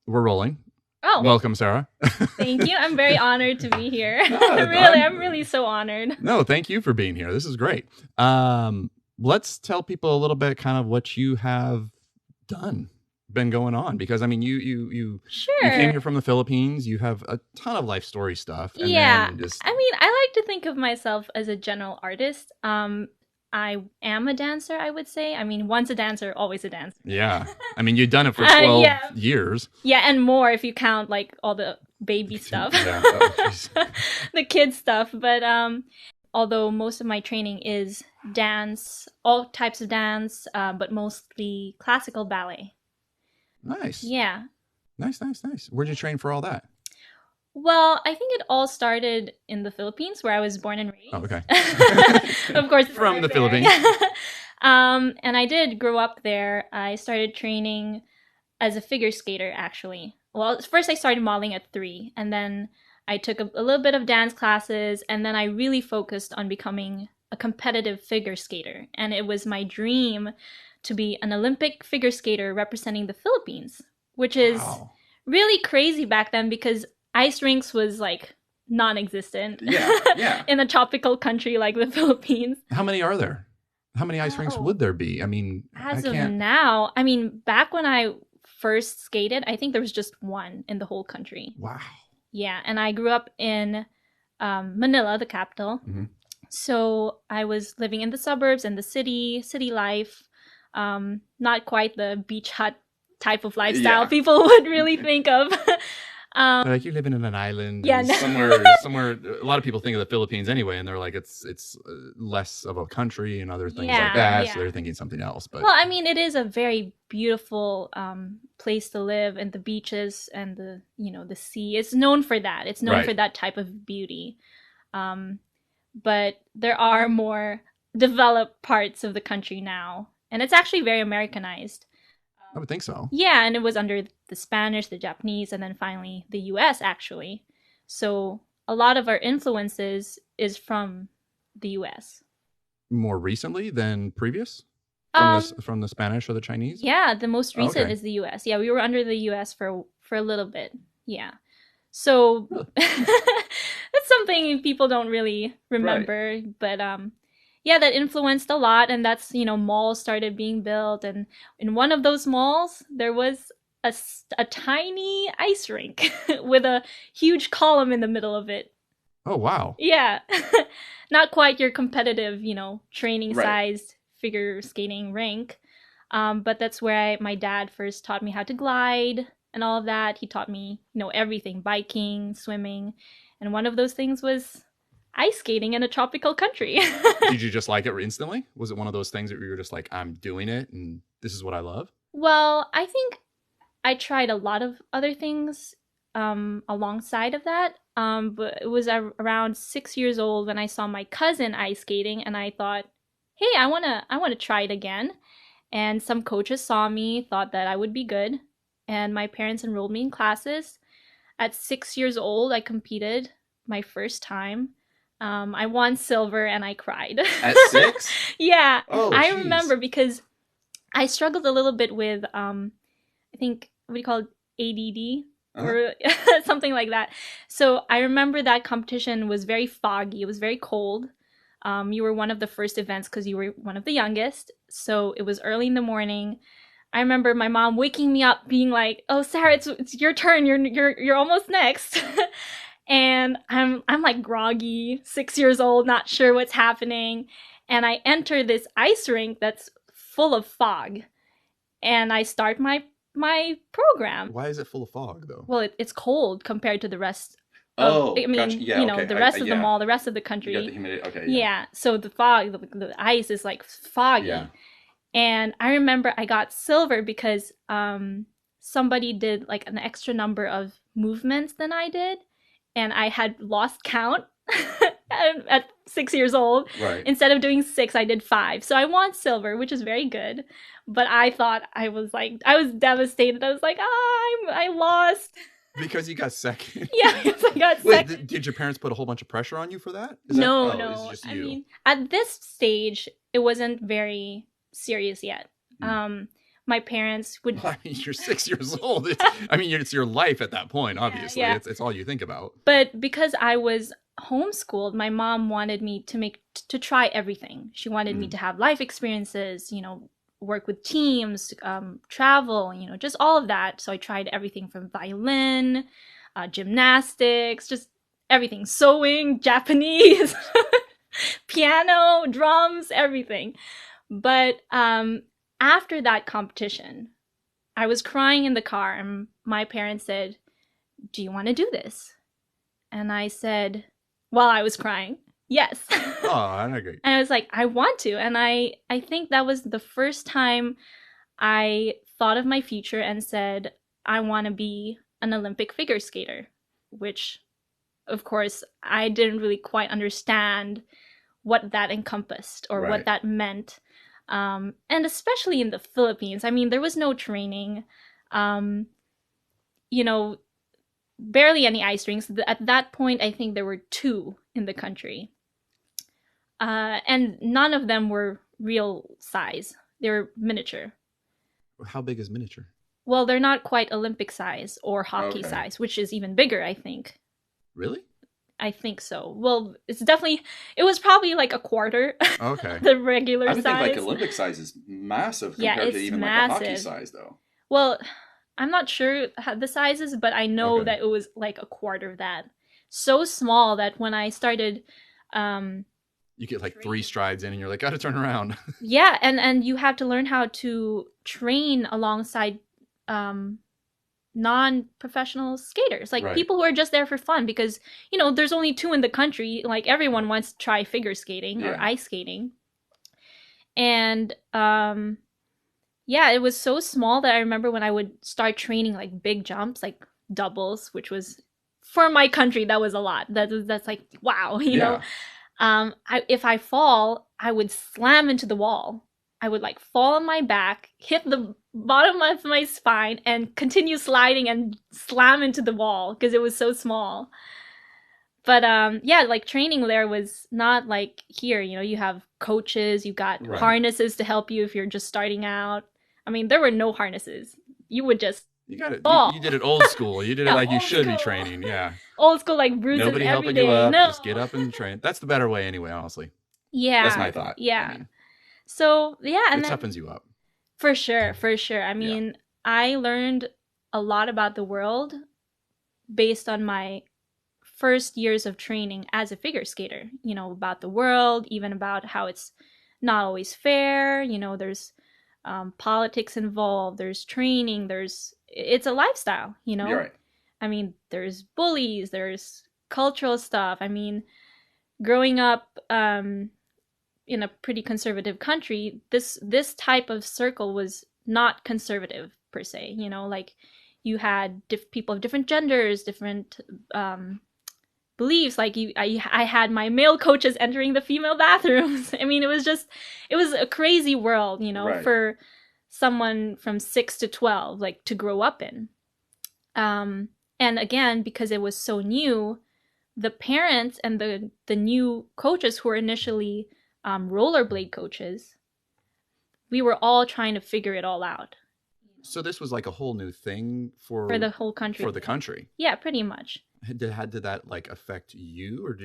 We're rolling. Oh, Welcome, Sarah. thank you. I'm very honored to be here. I'm- I'm really so honored. No, thank you for being here. This is great. Let's tell people a little bit kind of what you have been going on, because I mean you came Sure. here from the Philippines. You have a ton of life story stuff, and Yeah. then just I mean, I like to think of myself as a general artist. I am a dancer, I would say. I mean, once a dancer, always a dancer. yeah. I mean, you've done it for 12 Yeah. years. Yeah, and more if you count like all the baby stuff. Yeah. Oh, jeez. The kid stuff, but although most of my training is dance, all types of dance, but mostly classical ballet. Nice. Yeah. Nice. Where'd you train for all that? Well, I think it all started in the Philippines, where I was born and raised. Oh, okay. Of course, it's From right the there. Philippines. And I did grow up there. I started training as a figure skater, actually. Well, first I started modeling at 3, and then I took a little bit of dance classes, and then I really focused on becoming a competitive figure skater. And it was my dream to be an Olympic figure skater representing the Philippines, which is Wow. really crazy back then because ice rinks was like non-existent Yeah. in a tropical country like the Philippines. How many are there? How many ice rinks Oh. would there be? I mean, As I of can't. now, I mean, back when I first skated, I think there was just one in the whole country. Wow. Yeah, and I grew up in Manila, the capital. Mhm. So I was living in the suburbs and the city life. Not quite the beach hut type of lifestyle Yeah. people would really think of. Like you're living in an island, Yeah, and no. somewhere. A lot of people think of the Philippines anyway, and they're like, it's less of a country and other things Yeah, like that. yeah. So they're thinking something else. But Well, I mean, it is a very beautiful place to live, and the beaches and the sea. It's known for that. It's known Right. for that type of beauty. But there are more developed parts of the country now, and it's actually very Americanized. I would think so. Yeah, and it was under the Spanish, the Japanese, and then finally the U.S. actually. So a lot of our influences is from the U.S. More recently than previous Um, from the Spanish or the Chinese. Yeah, the most recent Okay. is the U.S. Yeah, we were under the U.S. for a little bit. Yeah, so Really? that's something people don't really remember. But yeah, that influenced a lot, and that's malls started being built, and in one of those malls there was a tiny ice rink with a huge column in the middle of it. Oh wow. Yeah, not quite your competitive, training Right. sized figure skating rink. But that's where my dad first taught me how to glide and all of that. He taught me, everything, biking, swimming. And one of those things was ice skating in a tropical country. Did you just like it instantly? Was it one of those things that you were just like, I'm doing it and this is what I love? Well, I think I tried a lot of other things alongside of that. But it was around 6 years old when I saw my cousin ice skating, and I thought, hey, I wanna try it again. And some coaches saw me, thought that I would be good, and my parents enrolled me in classes. At 6 years old, I competed my first time. I won silver and I cried. At 6? Yeah, Oh, I jeez. remember because I struggled a little bit with, I think, what do you call it? ADD? Or something like that. So I remember that competition was very foggy. It was very cold. You were one of the first events because you were one of the youngest. So it was early in the morning. I remember my mom waking me up, being like, "Oh, Sarah, it's your turn. You're almost next." And I'm like groggy, 6 years old, not sure what's happening. And I enter this ice rink that's full of fog, and I start my program. Why is it full of fog though? Well, it's cold compared to the rest. Oh, I mean, gotcha. Yeah, okay. the rest of the yeah. mall, the rest of the You country. got the humidity. Okay. Yeah. So the fog, the ice is like foggy. Yeah. And I remember I got silver because somebody did like an extra number of movements than I did, and I had lost count at 6 years old. Right. Instead of doing 6, I did 5. So I won silver, which is very good. But I thought I was devastated. I was like, I lost. Because you got second. Yeah, because I got Wait, second. did your parents put a whole bunch of pressure on you for that? No. It's just you. I mean, at this stage, it wasn't very serious yet. my parents would. Well, I mean, you're 6 years old. I mean, it's your life at that point. Obviously, Yeah. it's all you think about. But because I was homeschooled, my mom wanted me to try everything. She wanted me to have life experiences, work with teams, travel, just all of that. So I tried everything from violin, gymnastics, just everything, sewing, Japanese, piano, drums, everything. But after that competition, I was crying in the car, and my parents said, "Do you want to do this?" And I said, while I was crying, yes. Oh, that's great. And I was like, I want to. And I think that was the first time I thought of my future and said, I want to be an Olympic figure skater, which, of course, I didn't really quite understand what that encompassed or what that meant. And especially in the Philippines, I mean, there was no training. Barely any ice rinks. At that point, I think there were 2 in the country. And none of them were real size. They were miniature. How big is miniature? Well, they're not quite Olympic size or hockey size, which is even bigger, I think. Really? I think so. Well, it was probably like a quarter. Okay. The regular size. I think like Olympic size is massive compared to even massive. like a hockey size, though. Well, I'm not sure the sizes, but I know that it was like a quarter of that. So small that when I started... you get like 3 strides in and you're like, gotta turn around. Yeah, and you have to learn how to train alongside non-professional skaters, like people who are just there for fun, because there's only 2 in the country. Like everyone wants to try figure skating or ice skating. And it was so small that I remember when I would start training like big jumps, like doubles, which was, for my country, that was a lot. That's like, wow, know. If I fall, I would slam into the wall. I would like fall on my back, hit the bottom of my spine, and continue sliding and slam into the wall because it was so small. But like training there was not like here. You have coaches, you got harnesses to help you if you're just starting out. I mean, there were no harnesses. You would just you got it. You did it old school. You did it like you should be training. Yeah. Old school, like bruises. Nobody every helping day. you up. No. Just get up and train. That's the better way, anyway. Honestly. Yeah. That's my thought. Yeah. I mean, so and it toughens you up. For sure. I mean, I learned a lot about the world based on my first years of training as a figure skater. About the world, even about how it's not always fair. There's politics involved. There's training. It's a lifestyle. You're right. I mean, there's bullies. There's cultural stuff. I mean, growing up in a pretty conservative country, this type of circle was not conservative per se. Like you had people of different genders, different beliefs. Like I had my male coaches entering the female bathrooms. I mean, it was a crazy world, for someone from 6 to 12, like to grow up in. And again, because it was so new, the parents and the new coaches who were initially rollerblade coaches, we were all trying to figure it all out. So this was like a whole new thing for the whole country. For the country. Yeah, pretty much. Did that like affect you, or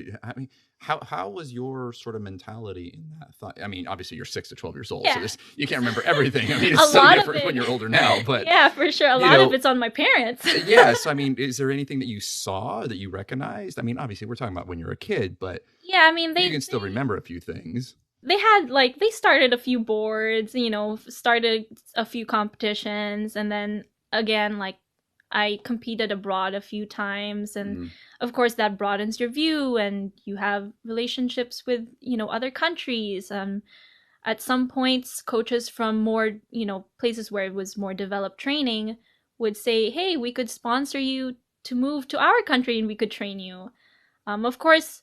how was your sort of mentality in that thought? I mean, obviously you're 6 to 12 years old, so you can't remember everything. I mean, it's so different when you're older now, but yeah, for sure. A lot of it's on my parents. Yes. I mean, is there anything that you saw that you recognized? I mean, obviously we're talking about when you're a kid, but yeah, I mean, you can still remember a few things. They had they started a few boards, started a few competitions, and then again, I competed abroad a few times, and of course that broadens your view, and you have relationships with other countries. At some points, coaches from more places where it was more developed training would say, "Hey, we could sponsor you to move to our country, and we could train you." Of course,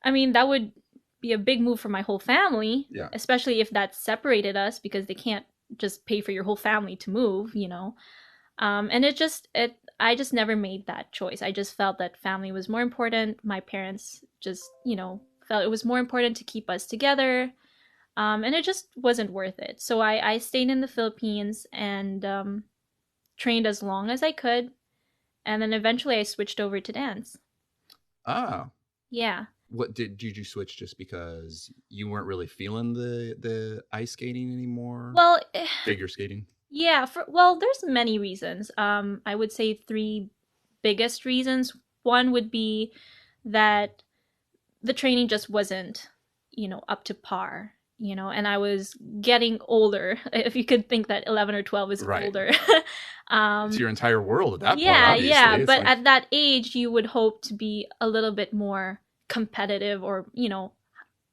I mean that would be a big move for my whole family, especially if that separated us, because they can't just pay for your whole family to move, and I just never made that choice. I just felt that family was more important. My parents just, felt it was more important to keep us together. And it just wasn't worth it. So I stayed in the Philippines and trained as long as I could. And then eventually I switched over to dance. Ah. Yeah. What did you switch just because you weren't really feeling the ice skating anymore? Well, figure skating. Yeah, there's many reasons. I would say three biggest reasons. One would be that the training just wasn't, up to par, and I was getting older. If you could think that 11 or 12 is Right. older. It's your entire world at that point, Yeah, obviously. yeah. But at that age, you would hope to be a little bit more competitive or,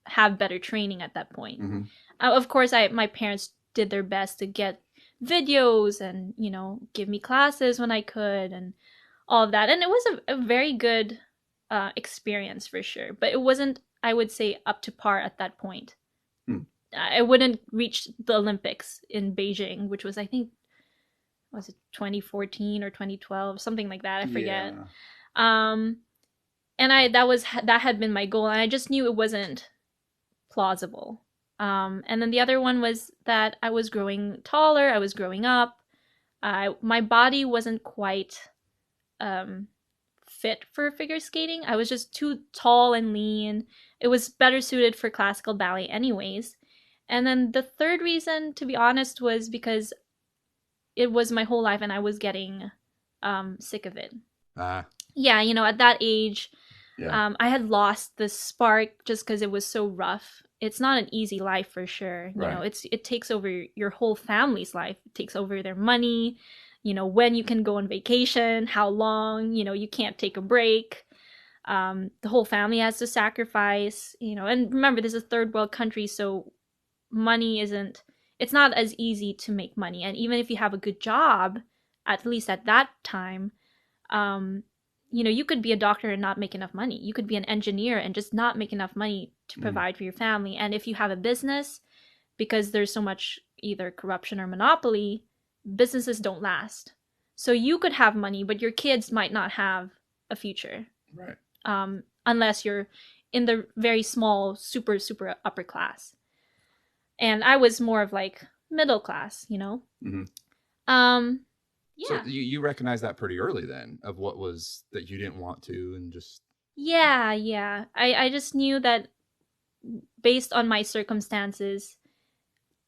have better training at that point. Mm-hmm. Of course, my parents did their best to get videos and, give me classes when I could and all of that. And it was a very good experience for sure. But it wasn't, I would say, up to par at that point. I wouldn't reach the Olympics in Beijing, which was, I think, was it 2014 or 2012, something like that. I forget. Yeah. And that had been my goal, and I just knew it wasn't plausible. And then the other one was that I was growing taller. I was growing up. My body wasn't quite fit for figure skating. I was just too tall and lean. It was better suited for classical ballet anyways. And then the third reason, to be honest, was because it was my whole life and I was getting sick of it. Yeah, at that age, I had lost the spark just because it was so rough. It's not an easy life for sure. It takes over your whole family's life. It takes over their money, when you can go on vacation, how long, you can't take a break. The whole family has to sacrifice, and remember, this is a third world country, so money it's not as easy to make money. And even if you have a good job, at least at that time, you could be a doctor and not make enough money. You could be an engineer and just not make enough money to provide for your family. And if you have a business, because there's so much either corruption or monopoly, businesses don't last. So you could have money, but your kids might not have a future. Right. Unless you're in the very small, super, super upper class. And I was more of like middle class, Mm-hmm. Yeah. So you recognized that pretty early then, of what was that you didn't want to, and just... Yeah. I just knew that based on my circumstances,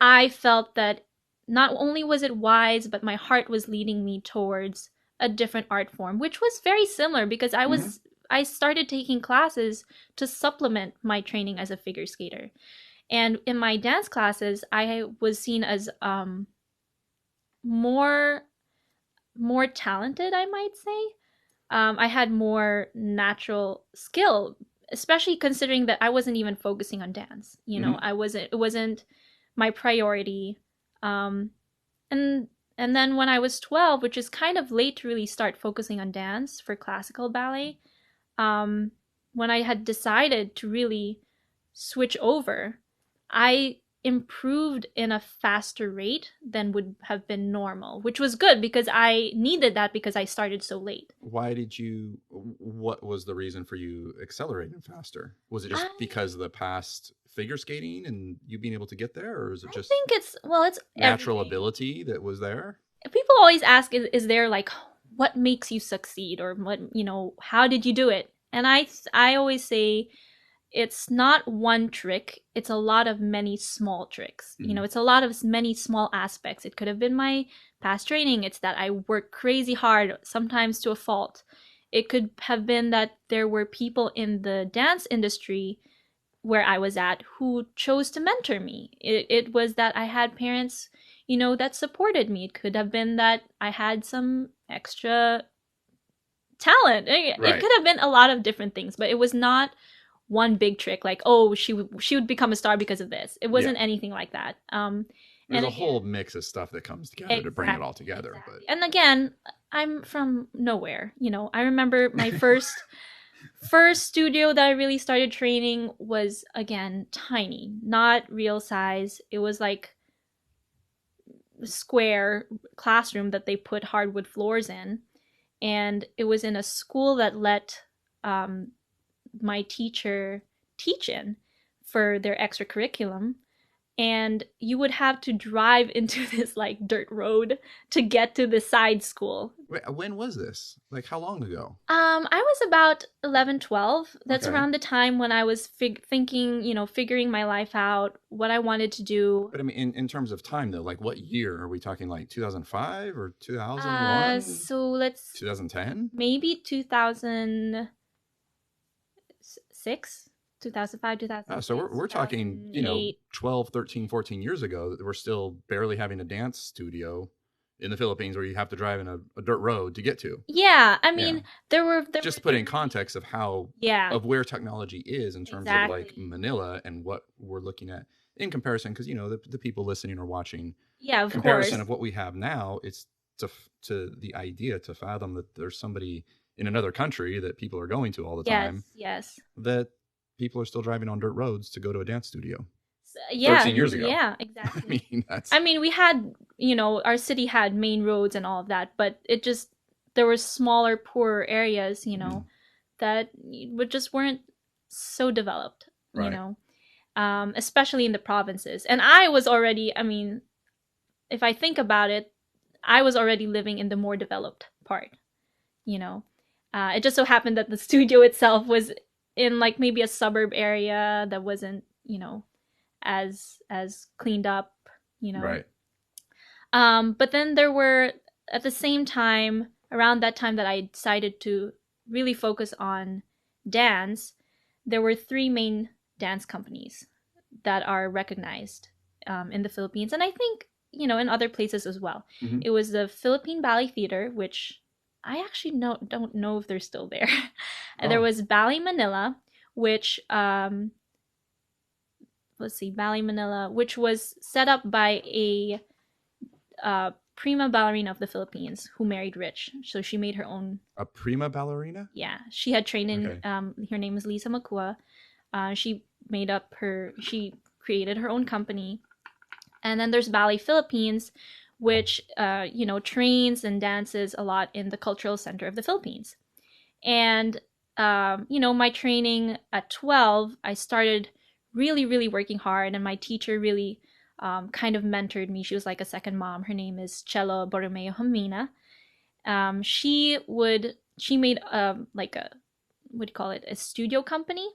I felt that not only was it wise, but my heart was leading me towards a different art form, which was very similar because I started taking classes to supplement my training as a figure skater. And in my dance classes, I was seen as more talented, I might say. I had more natural skill, especially considering that I wasn't even focusing on dance. It wasn't my priority. And then when I was 12, which is kind of late to really start focusing on dance for classical ballet, when I had decided to really switch over, I improved in a faster rate than would have been normal, which was good because I needed that because I started so late. What was the reason for you accelerating faster? Was it just because of the past figure skating and you being able to get there, or is it just... I think it's natural everything. ability that was there? People always ask, is there like, what makes you succeed, or what, how did you do it? And I always say, it's not one trick. It's a lot of many small tricks. Mm-hmm. It's a lot of many small aspects. It could have been my past training. It's that I work crazy hard, sometimes to a fault. It could have been that there were people in the dance industry where I was at who chose to mentor me. It was that I had parents, that supported me. It could have been that I had some extra talent. Right. It could have been a lot of different things, but it was not one big trick like, oh, she would become a star because of this. It wasn't anything like that. There's a whole mix of stuff that comes together to bring it all together. Exactly. But and again, I'm from nowhere. I remember my first studio that I really started training was, again, tiny, not real size. It was like a square classroom that they put hardwood floors in, and it was in a school that let my teacher teach in for their extra curriculum. and you would have to drive into this like dirt road to get to the side school. Wait, when was this? Like, how long ago? I was about 11, 12. That's Okay. around the time when I was thinking, figuring my life out, what I wanted to do. But I mean, in terms of time though, like what year are we talking? Like 2005 or 2001? So let's 2010? maybe 2006, 2005, 2006. So we're talking, 12, 13, 14 years ago. We're still barely having a dance studio in the Philippines where you have to drive in a dirt road to get to. Yeah, I mean, there were just to put in context of how of where technology is in terms of like Manila and what we're looking at in comparison, because the people listening or watching, of comparison course. of what we have now. It's to the idea to fathom that there's somebody in another country that people are going to all the time. Yes. That people are still driving on dirt roads to go to a dance studio. 13 years ago. Yeah, exactly. I mean, we had, our city had main roads and all of that, but there were smaller, poorer areas, that just weren't so developed, especially in the provinces. And I was already, I mean, if I think about it, I was already living in the more developed part, It just so happened that the studio itself was in like maybe a suburb area that wasn't, as cleaned up, Right. But then there were, at the same time, around that time that I decided to really focus on dance, there were 3 main dance companies that are recognized in the Philippines, and I think in other places as well. Mm-hmm. It was the Philippine Ballet Theater, which I actually don't know if they're still there. There was Ballet Manila, which Ballet Manila, which was set up by a prima ballerina of the Philippines who married rich. So she made her own. A prima ballerina? Yeah, she had trained in. Her name is Lisa Makua. She created her own company, and then there's Ballet Philippines, which trains and dances a lot in the cultural center of the Philippines. And my training at 12, I started really, really working hard, and my teacher really kind of mentored me. She was like a second mom. Her name is Chelo Borromeo Hamina. She made like a, what do you call it, a studio company,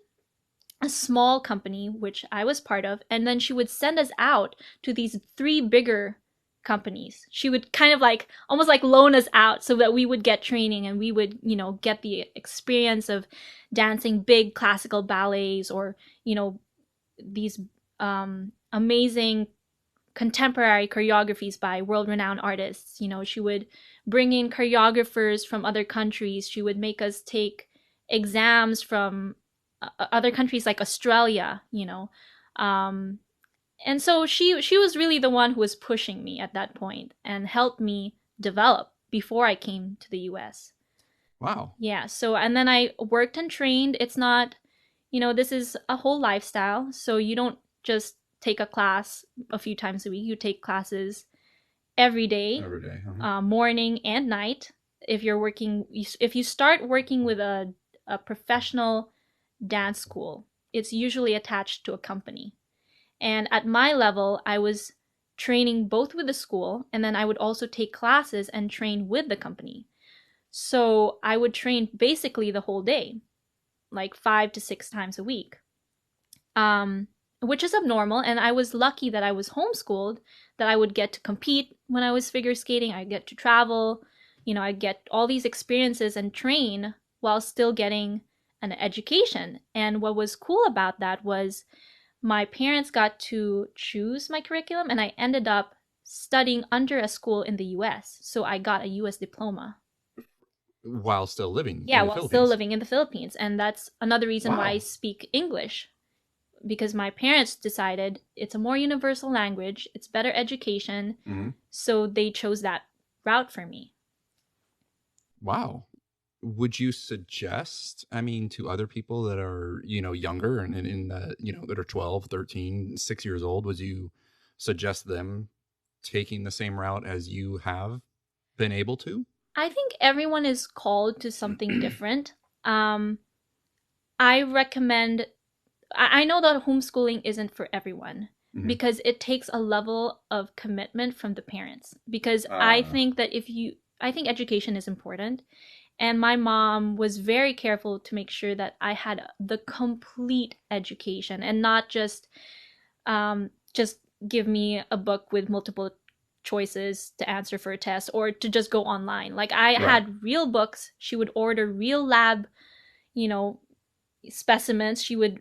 a small company, which I was part of, and then she would send us out to these 3 bigger companies. She would kind of like almost like loan us out so that we would get training and we would get the experience of dancing big classical ballets or these amazing contemporary choreographies by world-renowned artists. She would bring in choreographers from other countries. She would make us take exams from other countries like Australia, and so she was really the one who was pushing me at that point and helped me develop before I came to the US. Wow. Yeah, so and then I worked and trained. It's not, this is a whole lifestyle, so you don't just take a class a few times a week. You take classes every day. Morning and night. If you start working with a professional dance school, it's usually attached to a company. And at my level, I was training both with the school, and then I would also take classes and train with the company. So I would train basically the whole day, like 5 to 6 times a week, which is abnormal. And I was lucky that I was homeschooled, that I would get to compete when I was figure skating. I get to travel, I get all these experiences and train while still getting an education. And what was cool about that was my parents got to choose my curriculum, and I ended up studying under a school in the US. So I got a US diploma. While still living in the Philippines. Still living in the Philippines. And that's another reason why I speak English. Because my parents decided it's a more universal language, it's better education, so they chose that route for me. Wow. Would you suggest, to other people that are, younger and that are 12, 13, 6 years old, would you suggest them taking the same route as you have been able to? I think everyone is called to something different. I recommend, I know that homeschooling isn't for everyone. because it takes a level of commitment from the parents. Because I think education is important. And my mom was very careful to make sure that I had the complete education and not just give me a book with multiple choices to answer for a test or to just go online. Like I had real books. She would order real lab, specimens. She would,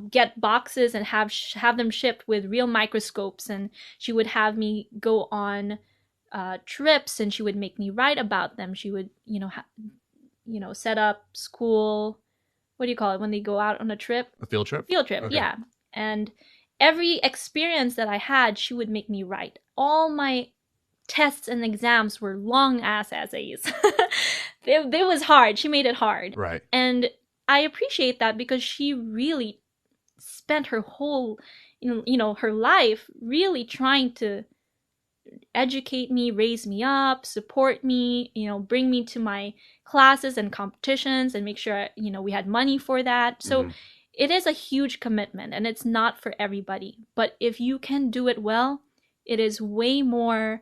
get boxes and have them shipped with real microscopes, and she would have me go on trips, and she would make me write about them. She would, set up school. What do you call it when they go out on a trip? A field trip. Field trip, okay. Yeah. And every experience that I had, she would make me write. All my tests and exams were long ass essays. It was hard. She made it hard. Right. And I appreciate that because she really spent her whole, her life really trying to educate me, raise me up, support me, bring me to my classes and competitions and make sure, we had money for that. So it is a huge commitment and it's not for everybody. But if you can do it well, it is way more,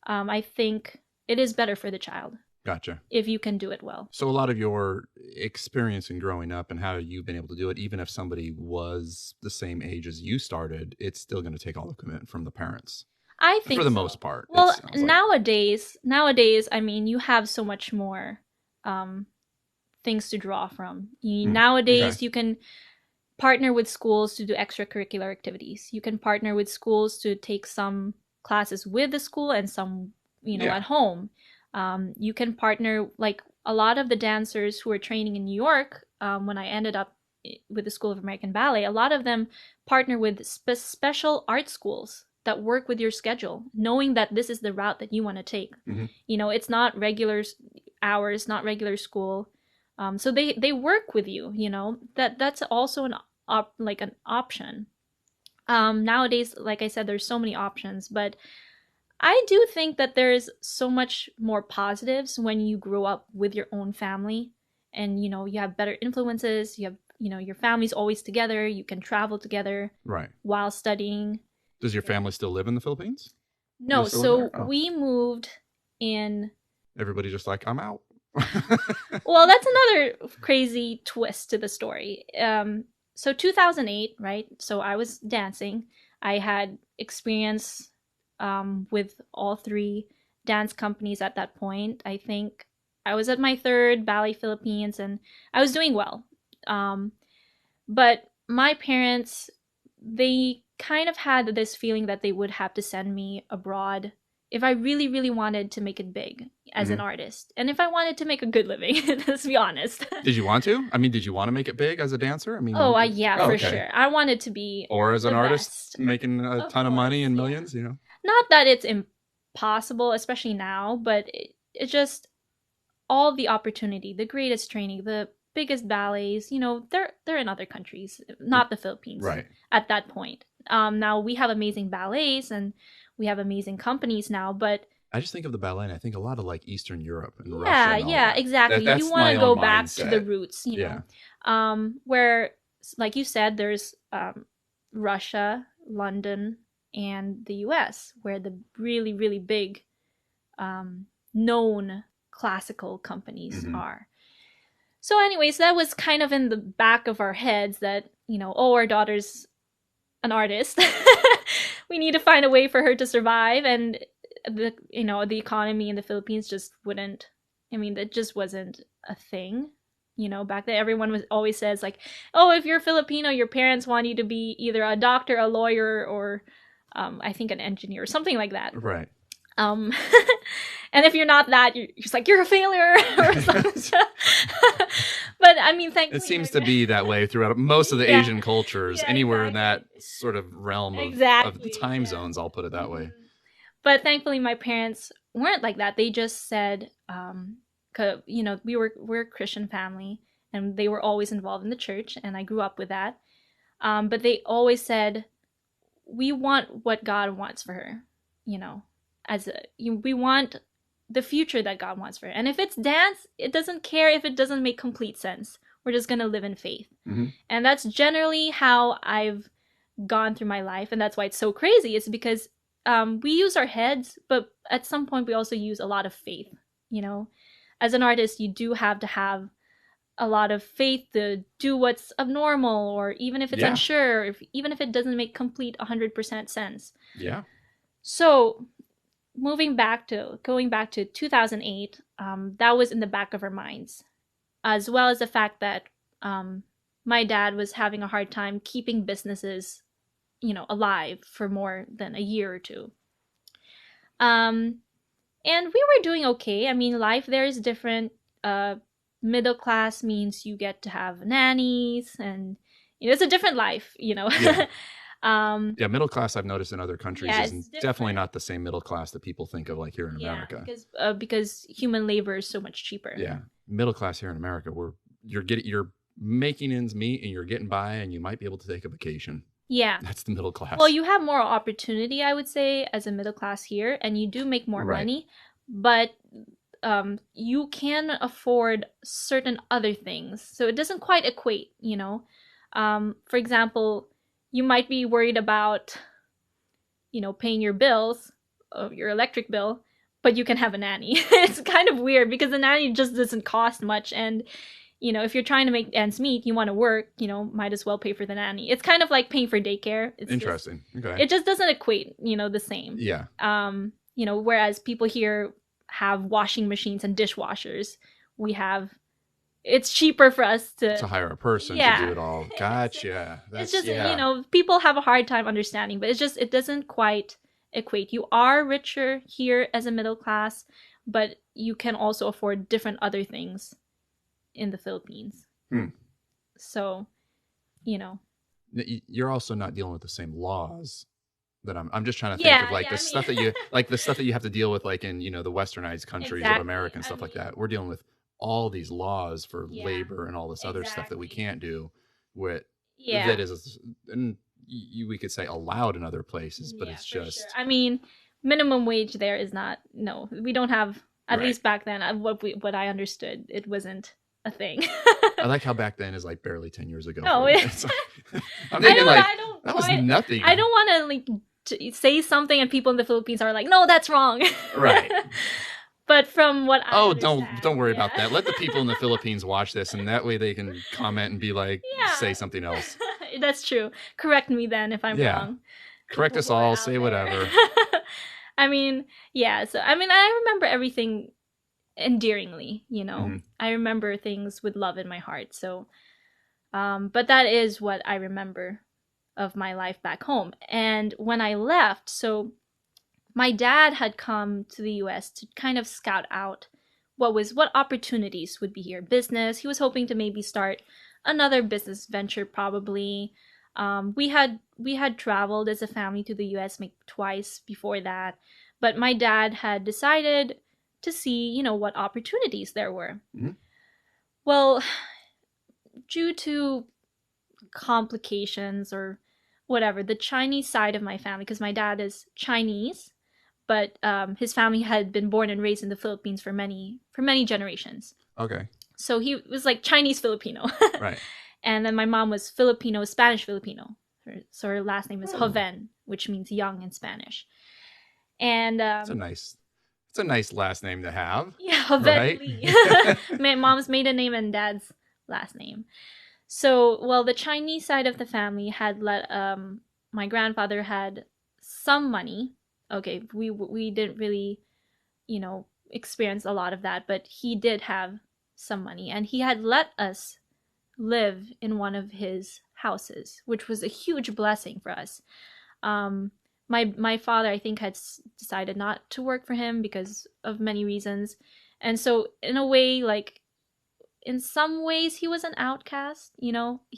I think it is better for the child. Gotcha. If you can do it well. So a lot of your experience in growing up and how you've been able to do it, even if somebody was the same age as you started, it's still going to take all the commitment from the parents. I think for the most part. Well, nowadays, I mean, you have so much more things to draw from. Nowadays, you can partner with schools to do extracurricular activities. You can partner with schools to take some classes with the school and some, at home. You can partner, like a lot of the dancers who are training in New York, when I ended up with the School of American Ballet, a lot of them partner with special art schools that work with your schedule, knowing that this is the route that you want to take. It's not regular hours, not regular school. So they work with you, that's also an option. Nowadays, like I said, there's so many options, but I do think that there is so much more positives when you grow up with your own family and, you have better influences. You have, your family's always together. You can travel together while studying. Does your family still live in the Philippines? No. So we moved in. Everybody just like, I'm out. Well, that's another crazy twist to the story. So 2008, right? So I was dancing. I had experience with all three dance companies at that point. I think I was at my third Ballet Philippines and I was doing well. But my parents, they kind of had this feeling that they would have to send me abroad if I really, really wanted to make it big as an artist. And if I wanted to make a good living, let's be honest. Did you want to? I mean, did you want to make it big as a dancer? I mean, for sure. I wanted to be or as an artist, best. Making a ton of money and millions, Not that it's impossible, especially now, but it just all the opportunity, the greatest training, the biggest ballets, they're in other countries, not the Philippines at that point. Now we have amazing ballets and we have amazing companies now, but I just think of the ballet and I think a lot of like Eastern Europe and Russia. And that. Exactly. You want to go back to the roots, know, where, like you said, there's Russia, London, and the US, where the really, really big known classical companies are. So anyways, that was kind of in the back of our heads that, our daughter's an artist. We need to find a way for her to survive. And the economy in the Philippines just wouldn't, that just wasn't a thing. Back then everyone always says like, oh, if you're Filipino, your parents want you to be either a doctor, a lawyer, or I think an engineer or something like that. Right. And if you're not that, you're just like, you're a failure or something. But thankfully, it seems to be that way throughout most of the Asian cultures, anywhere in that sort of realm of the time zones, I'll put it that way. But thankfully, my parents weren't like that. They just said, we're a Christian family, and they were always involved in the church, and I grew up with that. But they always said, we want what God wants for her, we want the future that God wants for her. And if it's dance, it doesn't care if it doesn't make complete sense. We're just going to live in faith. And that's generally how I've gone through my life, and that's why it's so crazy, is because we use our heads, but at some point we also use a lot of faith. You know, as an artist, you do have to have a lot of faith to do what's abnormal, or even if it's unsure, even if it doesn't make complete 100% sense. Yeah. So going back to 2008, that was in the back of our minds, as well as the fact that my dad was having a hard time keeping businesses, alive for more than a year or two. And we were doing okay. I mean, life there is different. Middle class means you get to have nannies, and it's a different life, Yeah. Middle class, I've noticed in other countries, is definitely not the same middle class that people think of, like here in America. Because human labor is so much cheaper. Yeah, middle class here in America, you're making ends meet, and you're getting by, and you might be able to take a vacation. Yeah, that's the middle class. Well, you have more opportunity, I would say, as a middle class here, and you do make more money, but you can afford certain other things, so it doesn't quite equate. For example, you might be worried about, paying your bills, your electric bill, but you can have a nanny. It's kind of weird because the nanny just doesn't cost much, and if you're trying to make ends meet, you want to work, might as well pay for the nanny. It's kind of like paying for daycare. It's interesting. Okay. It just doesn't equate, the same. Yeah. Whereas people here have washing machines and dishwashers, it's cheaper for us to hire a person to do it all. Gotcha. It's just, people have a hard time understanding, but it doesn't quite equate. You are richer here as a middle class, but you can also afford different other things in the Philippines. So, you're also not dealing with the same laws that I'm just trying to think of, like the stuff that you like the stuff that you have to deal with, like in the westernized countries of America and stuff like that. We're dealing with all these laws for labor and all this other stuff that we can't do with that is, and we could say allowed in other places, but it's just sure. I mean, minimum wage there is not, we don't have, at least back then, what I understood, it wasn't a thing. I like how back then is like barely 10 years ago. Oh, I'm thinking that was nothing. I don't want to say something and people in the Philippines are like, no, that's wrong. Right. But from what I understand, don't worry about that. Let the people in the Philippines watch this, and that way they can comment and be like, say something else. That's true. Correct me then if I'm wrong. Correct us all. Say whatever. I mean, so I remember everything endearingly, I remember things with love in my heart. So but that is what I remember of my life back home. And when I left, so my dad had come to the US to kind of scout out what opportunities would be here. Business. He was hoping to maybe start another business venture, probably. We had traveled as a family to the US maybe twice before that, but my dad had decided to see, what opportunities there were. Mm-hmm. Well, due to complications or whatever, the Chinese side of my family, because my dad is Chinese, but his family had been born and raised in the Philippines for many generations. Okay. So he was like Chinese Filipino. Right. And then my mom was Filipino, Spanish Filipino. So her last name is Joven, which means young in Spanish. And it's a nice last name to have. Yeah, Joven. Right? My mom's maiden name and dad's last name. So, the Chinese side of the family had let my grandfather had some money. Okay, we didn't really, experience a lot of that, but he did have some money, and he had let us live in one of his houses, which was a huge blessing for us. My father, I think, had decided not to work for him because of many reasons, and so in a way, like, in some ways, he was an outcast. He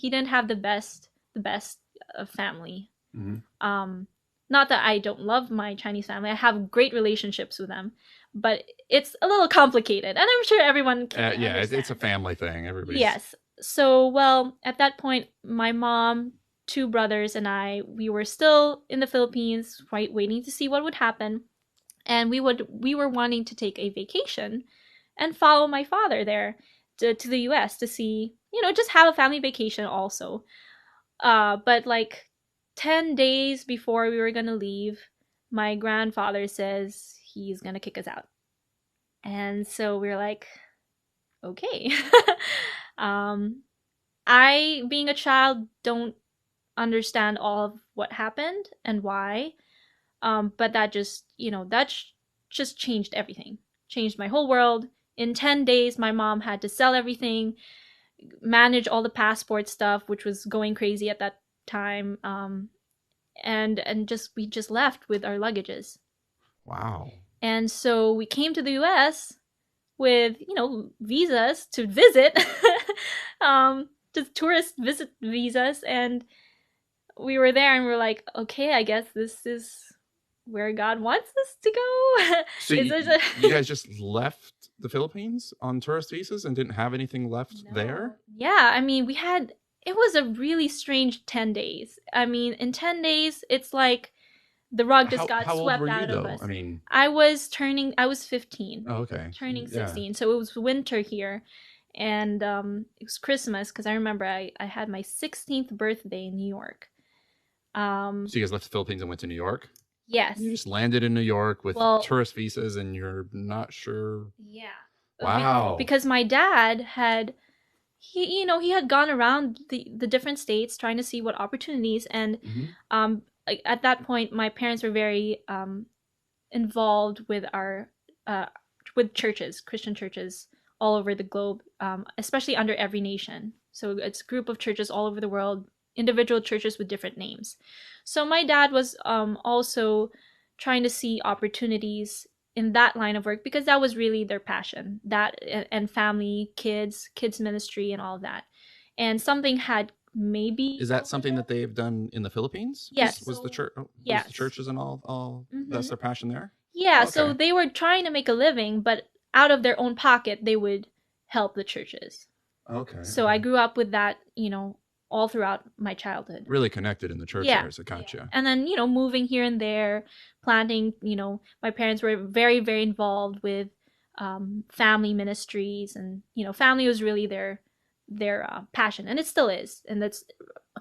didn't have the best of family. Mm-hmm. Not that I don't love my Chinese family. I have great relationships with them, but it's a little complicated, and I'm sure everyone can understand. It's a family thing. Everybody. Yes. So, at that point, my mom, 2 brothers, and we were still in the Philippines, waiting to see what would happen, and we were wanting to take a vacation and follow my father there to the US to see, just have a family vacation also. But like 10 days before we were going to leave, my grandfather says he's going to kick us out. And so we were like, okay. I, being a child, don't understand all of what happened and why. But that just, just changed everything. Changed my whole world. In 10 days, my mom had to sell everything, manage all the passport stuff, which was going crazy at that time. And just we just left with our luggages. Wow. And so we came to the US with, visas to visit, just tourist visit visas. And we were there and we were like, okay, I guess this is where God wants us to go. So you guys just left the Philippines on tourist visas and didn't have anything left there? Yeah, I mean, it was a really strange 10 days. I mean, in 10 days, it's like the rug just got swept out of us. I mean, I was 15. Oh, okay. Turning 16. Yeah. So it was winter here. And it was Christmas because I remember I had my 16th birthday in New York. So you guys left the Philippines and went to New York? Yes. You just landed in New York with tourist visas and you're not sure. Yeah. Wow. Because my dad had, he had gone around the different states trying to see what opportunities. And at that point, my parents were very involved with with churches, Christian churches all over the globe, especially under every nation. So it's a group of churches all over the world, individual churches with different names. So my dad was also trying to see opportunities in that line of work because that was really their passion, that and family, kids ministry and all of that. And something had maybe... Is that something that they've done in the Philippines? Yes. Was the church? Yes. Was the churches and all that's their passion there? Yeah. Okay. So they were trying to make a living, but out of their own pocket, they would help the churches. Okay. So I grew up with that, all throughout my childhood. Really connected in the church there, so gotcha. Yeah. And then, moving here and there, planting, my parents were very, very involved with family ministries, and, family was really their passion, and it still is. And that's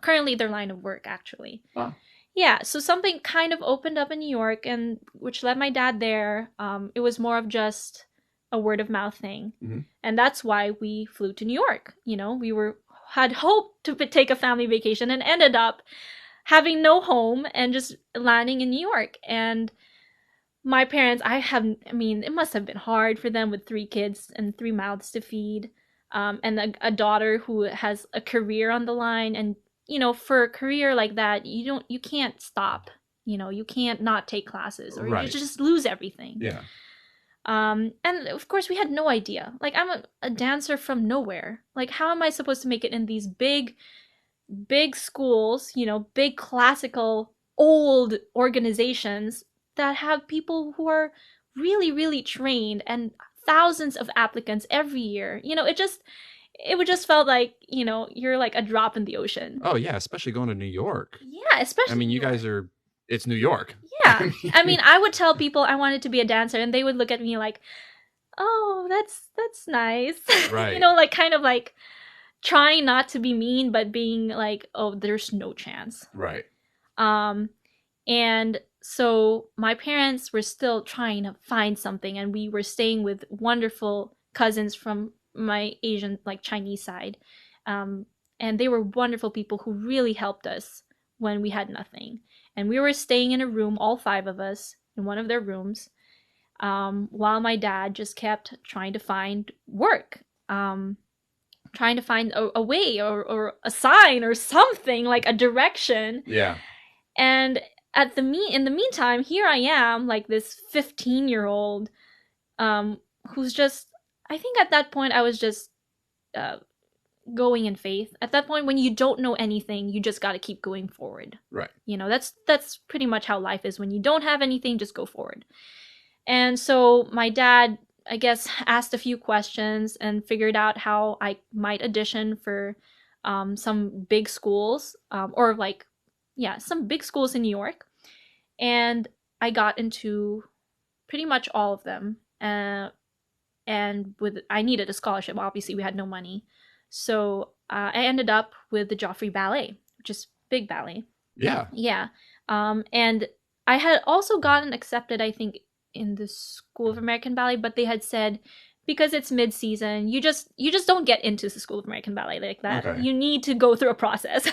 currently their line of work, actually. Wow. Yeah, so something kind of opened up in New York, and which led my dad there. It was more of just a word of mouth thing. Mm-hmm. And that's why we flew to New York. We had hoped to take a family vacation and ended up having no home and just landing in New York. And my parents, it must have been hard for them with 3 kids and 3 mouths to feed, and a daughter who has a career on the line. And, for a career like that, you can't stop, you can't not take classes, or you just lose everything. Yeah. And of course we had no idea. Like, I'm a dancer from nowhere. Like, how am I supposed to make it in these big schools, big classical old organizations that have people who are really, really trained and thousands of applicants every year? It would just felt like, you're like a drop in the ocean. Oh yeah, especially going to New York. Yeah, especially. I mean, you guys it's New York. Yeah. I would tell people I wanted to be a dancer and they would look at me like, oh, that's nice. Right. Like kind of like trying not to be mean, but being like, oh, there's no chance. Right. And so my parents were still trying to find something, and we were staying with wonderful cousins from my Asian, like Chinese side. And they were wonderful people who really helped us when we had nothing. And we were staying in a room, all 5 of us, in one of their rooms, while my dad just kept trying to find work, trying to find a way or a sign or something, like a direction. Yeah. And in the meantime, here I am, like this 15-year-old, who's just, I think at that point I was just going in faith. At that point, when you don't know anything, you just got to keep going forward. Right. That's pretty much how life is. When you don't have anything, just go forward. And so my dad, I guess, asked a few questions and figured out how I might audition for some big schools, some big schools in New York. And I got into pretty much all of them. And I needed a scholarship. Obviously, we had no money. So I ended up with the Joffrey Ballet, which is big ballet. Yeah. Yeah. And I had also gotten accepted, I think, in the School of American Ballet, but they had said because it's mid-season, you just don't get into the School of American Ballet like that. Okay. You need to go through a process.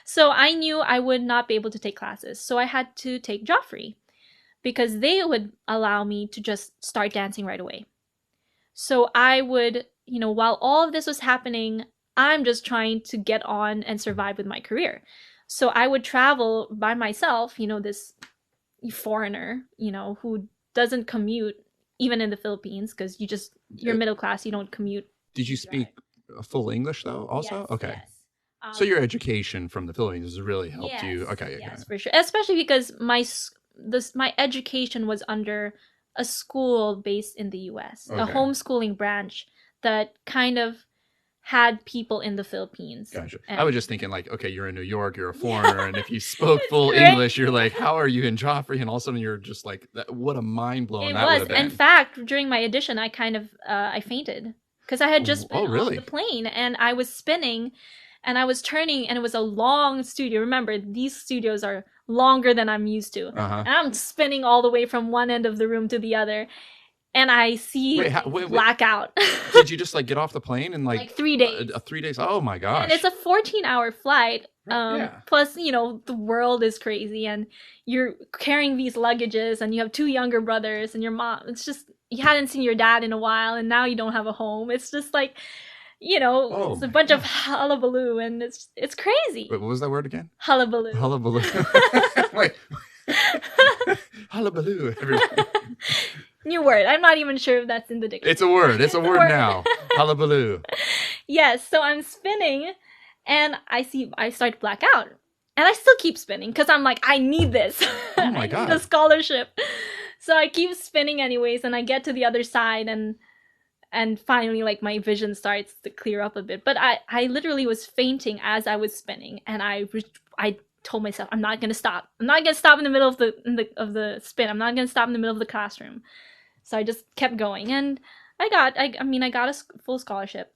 So I knew I would not be able to take classes. So I had to take Joffrey because they would allow me to just start dancing right away. So I would, while all of this was happening, I'm just trying to get on and survive with my career. So I would travel by myself, this foreigner, who doesn't commute even in the Philippines because you're middle class, you don't commute. Did you speak full English though also? Yes, Okay. yes. So your education from the Philippines has really helped Yes, you. Okay. yes, for sure. Especially because my education was under a school based in the US, a Okay. homeschooling branch that kind of had people in the Philippines. Gotcha. And I was just thinking like, okay, you're in New York, you're a foreigner, and if you spoke full Right? English, you're like, how are you in Joffrey? And all of a sudden you're just like, what a mind blowing It that would was. have been. In fact, during my audition, I kind of I fainted because I had just been really? on the plane and I was spinning and I was turning and it was a long studio. Remember, these studios are longer than I'm used to. Uh-huh. And I'm spinning all the way from one end of the room to the other. And I see blackout. Did you just like get off the plane and like 3 days? 3 days? Oh my gosh! And it's a 14-hour flight. Yeah. Plus, the world is crazy, and you're carrying these luggages, and you have 2 younger brothers, and your mom. It's just you hadn't seen your dad in a while, and now you don't have a home. It's just like, it's a bunch of hullabaloo, and it's crazy. Wait, what was that word again? Hullabaloo. Hullabaloo. Wait. Hullabaloo. Everybody. New word. I'm not even sure if that's in the dictionary. It's a word. It's a word now. Hullabaloo. Yes. So I'm spinning, and I start to black out, and I still keep spinning because I'm like, I need this. Oh my God. I need a scholarship. So I keep spinning anyways, and I get to the other side, and finally, like, my vision starts to clear up a bit. But I literally was fainting as I was spinning, and I told myself, I'm not gonna stop. I'm not gonna stop in the middle of the spin. I'm not gonna stop in the middle of the classroom. So I just kept going, and I got a full scholarship.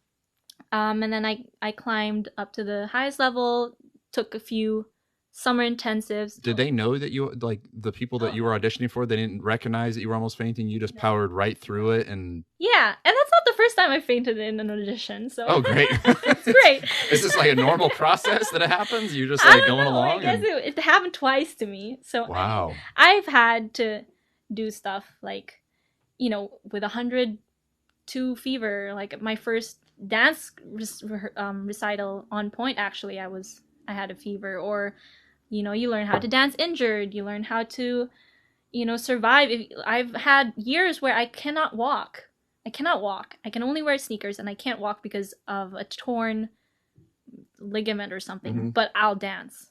And then I climbed up to the highest level, took a few summer intensives. Did they know that you, like, the people that you were auditioning for, they didn't recognize that you were almost fainting? You just powered right through it and... Yeah, and that's not the first time I fainted in an audition, so... Oh, great. It's great. Is this like a normal process that it happens? You're just like going along? I guess it happened twice to me. So wow. I've had to do stuff like, with 102 fever, like my first dance recital on point, actually, I had a fever. Or, you learn how to dance injured. You learn how to, survive. I've had years where I cannot walk. I can only wear sneakers, and I can't walk because of a torn ligament or something. Mm-hmm. But I'll dance.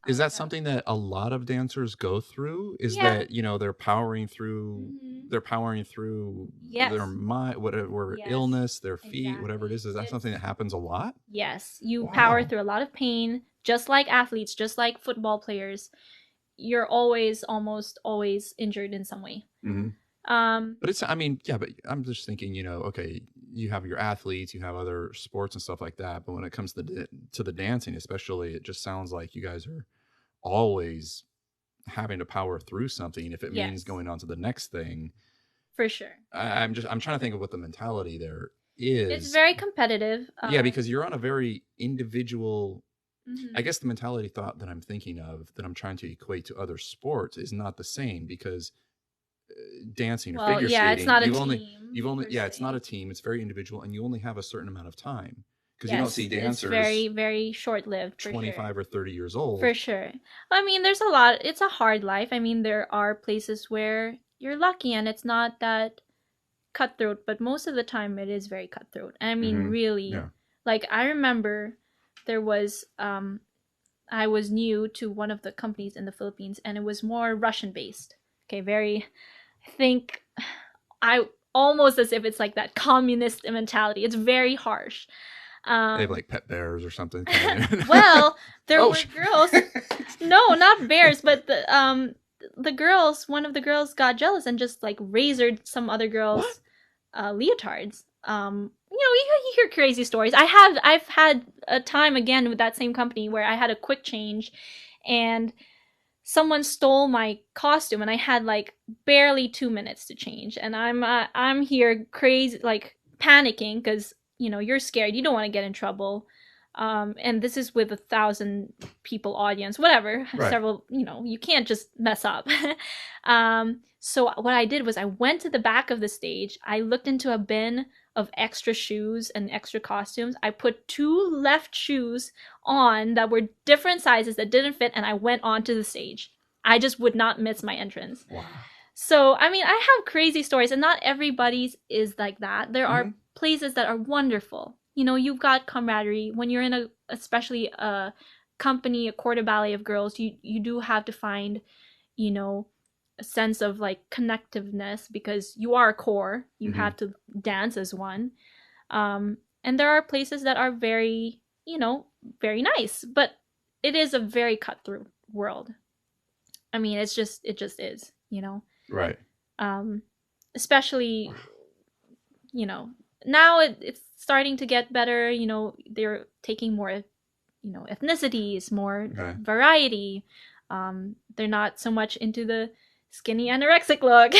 Is that something that a lot of dancers go through? Is that, they're powering through, their mind, whatever illness, their feet, whatever it is. Is that something that happens a lot? Yes. You power through a lot of pain, just like athletes, just like football players. You're almost always injured in some way. Mm-hmm. But but I'm just thinking, okay, you have your athletes, you have other sports and stuff like that. But when it comes to the dancing, especially, it just sounds like you guys are always having to power through something if it means going on to the next thing. For sure. I'm trying to think of what the mentality there is. It's very competitive. Yeah, because you're on a very individual. Mm-hmm. I guess the mentality thought that I'm thinking of, that I'm trying to equate to other sports, is not the same, because dancing or figure skating, it's not a team. It's not a team. It's very individual, and you only have a certain amount of time, because you don't see dancers. It's very, very short-lived. 25 or 30 years old. For sure. There's a lot. It's a hard life. There are places where you're lucky and it's not that cutthroat, but most of the time it is very cutthroat. Really, like, I remember there was I was new to one of the companies in the Philippines, and it was more Russian-based. Okay, I think almost as if it's like that communist mentality. It's very harsh. They have like pet bears or something. Well, there were girls. No, not bears, but the girls. One of the girls got jealous and just like razored some other girls' leotards. You hear crazy stories. I've had a time again with that same company where I had a quick change, and someone stole my costume, and I had like barely 2 minutes to change, and I'm here crazy, like panicking because you're scared, you don't want to get in trouble, and this is with 1,000 people audience, whatever, Right. several, you can't just mess up. So what I did was I went to the back of the stage, I looked into a bin of extra shoes and extra costumes, I put 2 left shoes on that were different sizes that didn't fit, and I went onto the stage. I just would not miss my entrance. Wow. So, I mean, I have crazy stories, and not everybody's is like that. There are places that are wonderful. You've got camaraderie. When you're in especially a company, a quarter ballet of girls, you do have to find, a sense of like connectiveness, because you are a core. You have to dance as one. And there are places that are very, very nice, but it is a very cutthroat world. I mean, it just is, Right. Especially, now it's starting to get better. They're taking more, ethnicities, more variety. They're not so much into the skinny anorexic look.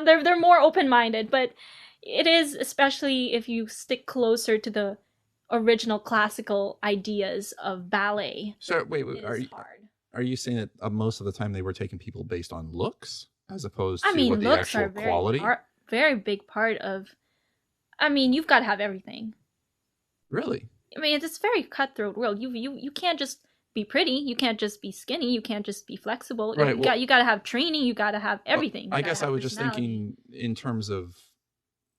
They're more open-minded, but it is, especially if you stick closer to the original classical ideas of ballet. So wait, are you saying that most of the time they were taking people based on looks as opposed to what the actual quality? Very big part of. I mean, you've got to have everything. Really? I mean, it's a very cutthroat world. You can't just be pretty. You can't just be skinny. You can't just be flexible. Right, you got to have training. You got to have everything. I guess I was just thinking in terms of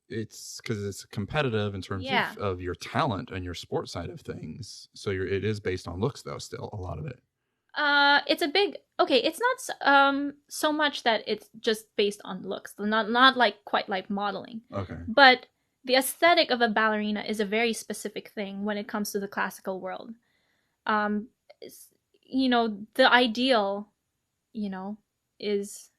it's because it's competitive in terms of your talent and your sport side of things. So it is based on looks, though. Still, a lot of it. It's a big it's not so much that it's just based on looks, not like quite like modeling. Okay. But the aesthetic of a ballerina is a very specific thing when it comes to the classical world. The ideal, is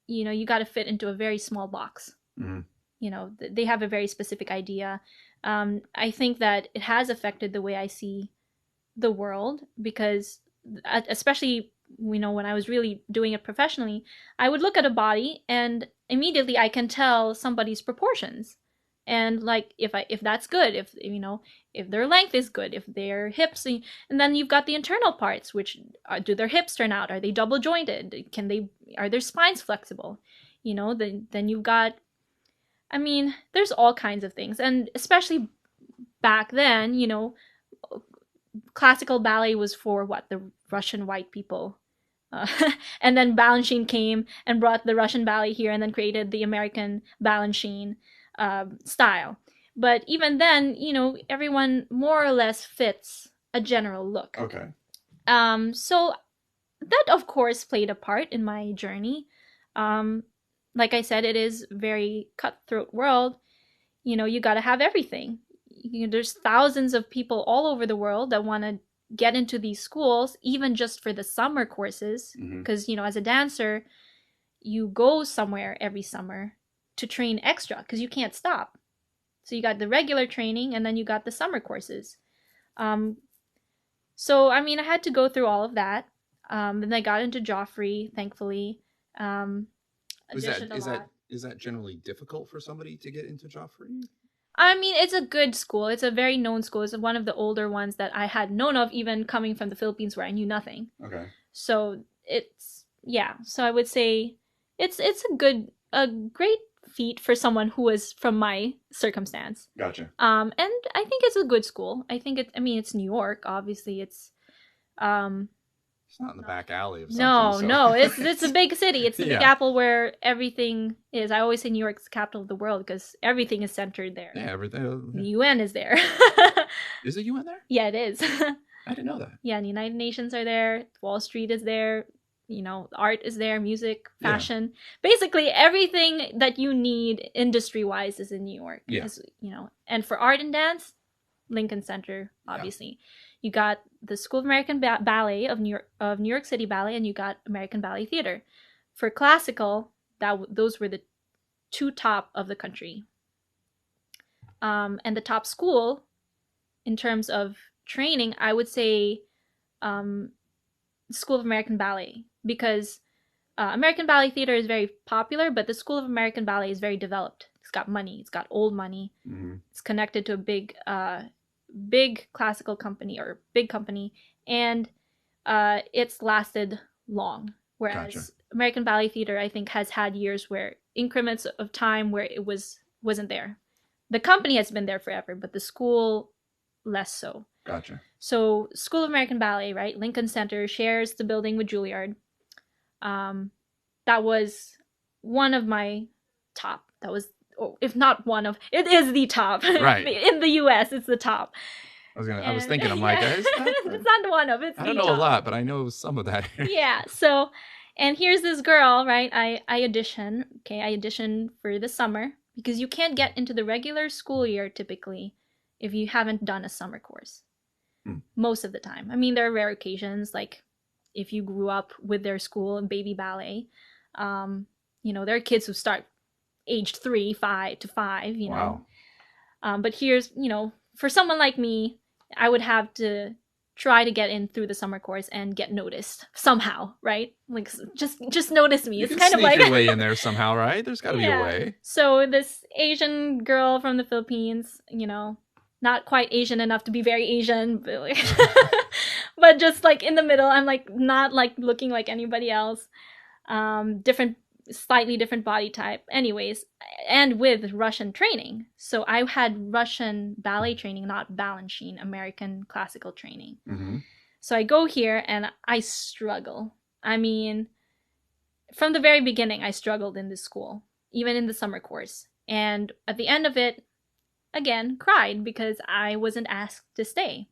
you got to fit into a very small box. They have a very specific idea. I think that it has affected the way I see the world, because especially when I was really doing it professionally, I would look at a body and immediately I can tell somebody's proportions, and like if that's good, if their length is good, if their hips, and then you've got the internal parts, which do their hips turn out, are they double jointed, are their spines flexible, then you've got, I mean, there's all kinds of things. And especially back then, classical ballet was for the Russian white people. And then Balanchine came and brought the Russian ballet here, and then created the American Balanchine style. But even then, everyone more or less fits a general look. Okay. So that, of course, played a part in my journey. Like I said, it is a very cutthroat world. You got to have everything. There's thousands of people all over the world that want to get into these schools, even just for the summer courses. Because, as a dancer, you go somewhere every summer to train extra because you can't stop. So you got the regular training, and then you got the summer courses. So, I mean, I had to go through all of that. Then I got into Joffrey, thankfully. Is that generally difficult for somebody to get into Joffrey? I mean, it's a good school. It's a very known school. It's one of the older ones that I had known of, even coming from the Philippines, where I knew nothing. Okay. So so I would say it's a great feat for someone who was from my circumstance. Gotcha. And I think it's a good school. I think it's New York. Obviously, it's not in the back alley of something. No, it's a big city. It's the Big Apple, where everything is. I always say New York's the capital of the world because everything is centered there. Yeah, everything. The UN is there. Is the UN there? Yeah, it is. I didn't know that. Yeah, the United Nations are there. Wall Street is there. Art is there. Music, fashion. Yeah. Basically, everything that you need industry-wise is in New York. Yeah. Because, and for art and dance, Lincoln Center, obviously. Yeah. You got the School of American Ballet of New York City Ballet, and you got American Ballet Theater. For classical, those were the two top of the country. And the top school, in terms of training, I would say School of American Ballet, because American Ballet Theater is very popular, but the School of American Ballet is very developed. It's got money. It's got old money. Mm-hmm. It's connected to a big classical company or big company, and it's lasted long. Whereas Gotcha. American Ballet Theater, I think, has had years where increments of time where it wasn't there. The company has been there forever, but the school less so. Gotcha. So School of American Ballet, right? Lincoln Center shares the building with Juilliard. That was one of my top. That was, if not one of, it is the top. Right. In the U.S., it's the top. I was thinking, I'm like, it's not one of, it's I the don't know top. a lot, but I know some of that. Yeah. So, and here's this girl, right? I audition. Okay, I audition for the summer because you can't get into the regular school year typically if you haven't done a summer course. Most of the time. I mean, there are rare occasions, like if you grew up with their school and baby ballet. You know, there are kids who start aged 3, 5 to 5, you know. Wow. But here's, you know, for someone like me, I would have to try to get in through the summer course and get noticed somehow, right? Like just notice me. You It's can kind of sneak like your way in there somehow, right? There's got to be a way. So this Asian girl from the Philippines, you know, not quite Asian enough to be very Asian, but, like but just like in the middle. I'm like not like looking like anybody else. Slightly different body type. Anyways, and with Russian training. So I had Russian ballet training, not Balanchine, American classical training. Mm-hmm. So I go here and I struggle. I mean, from the very beginning, I struggled in this school, even in the summer course. And at the end of it, again, cried because I wasn't asked to stay.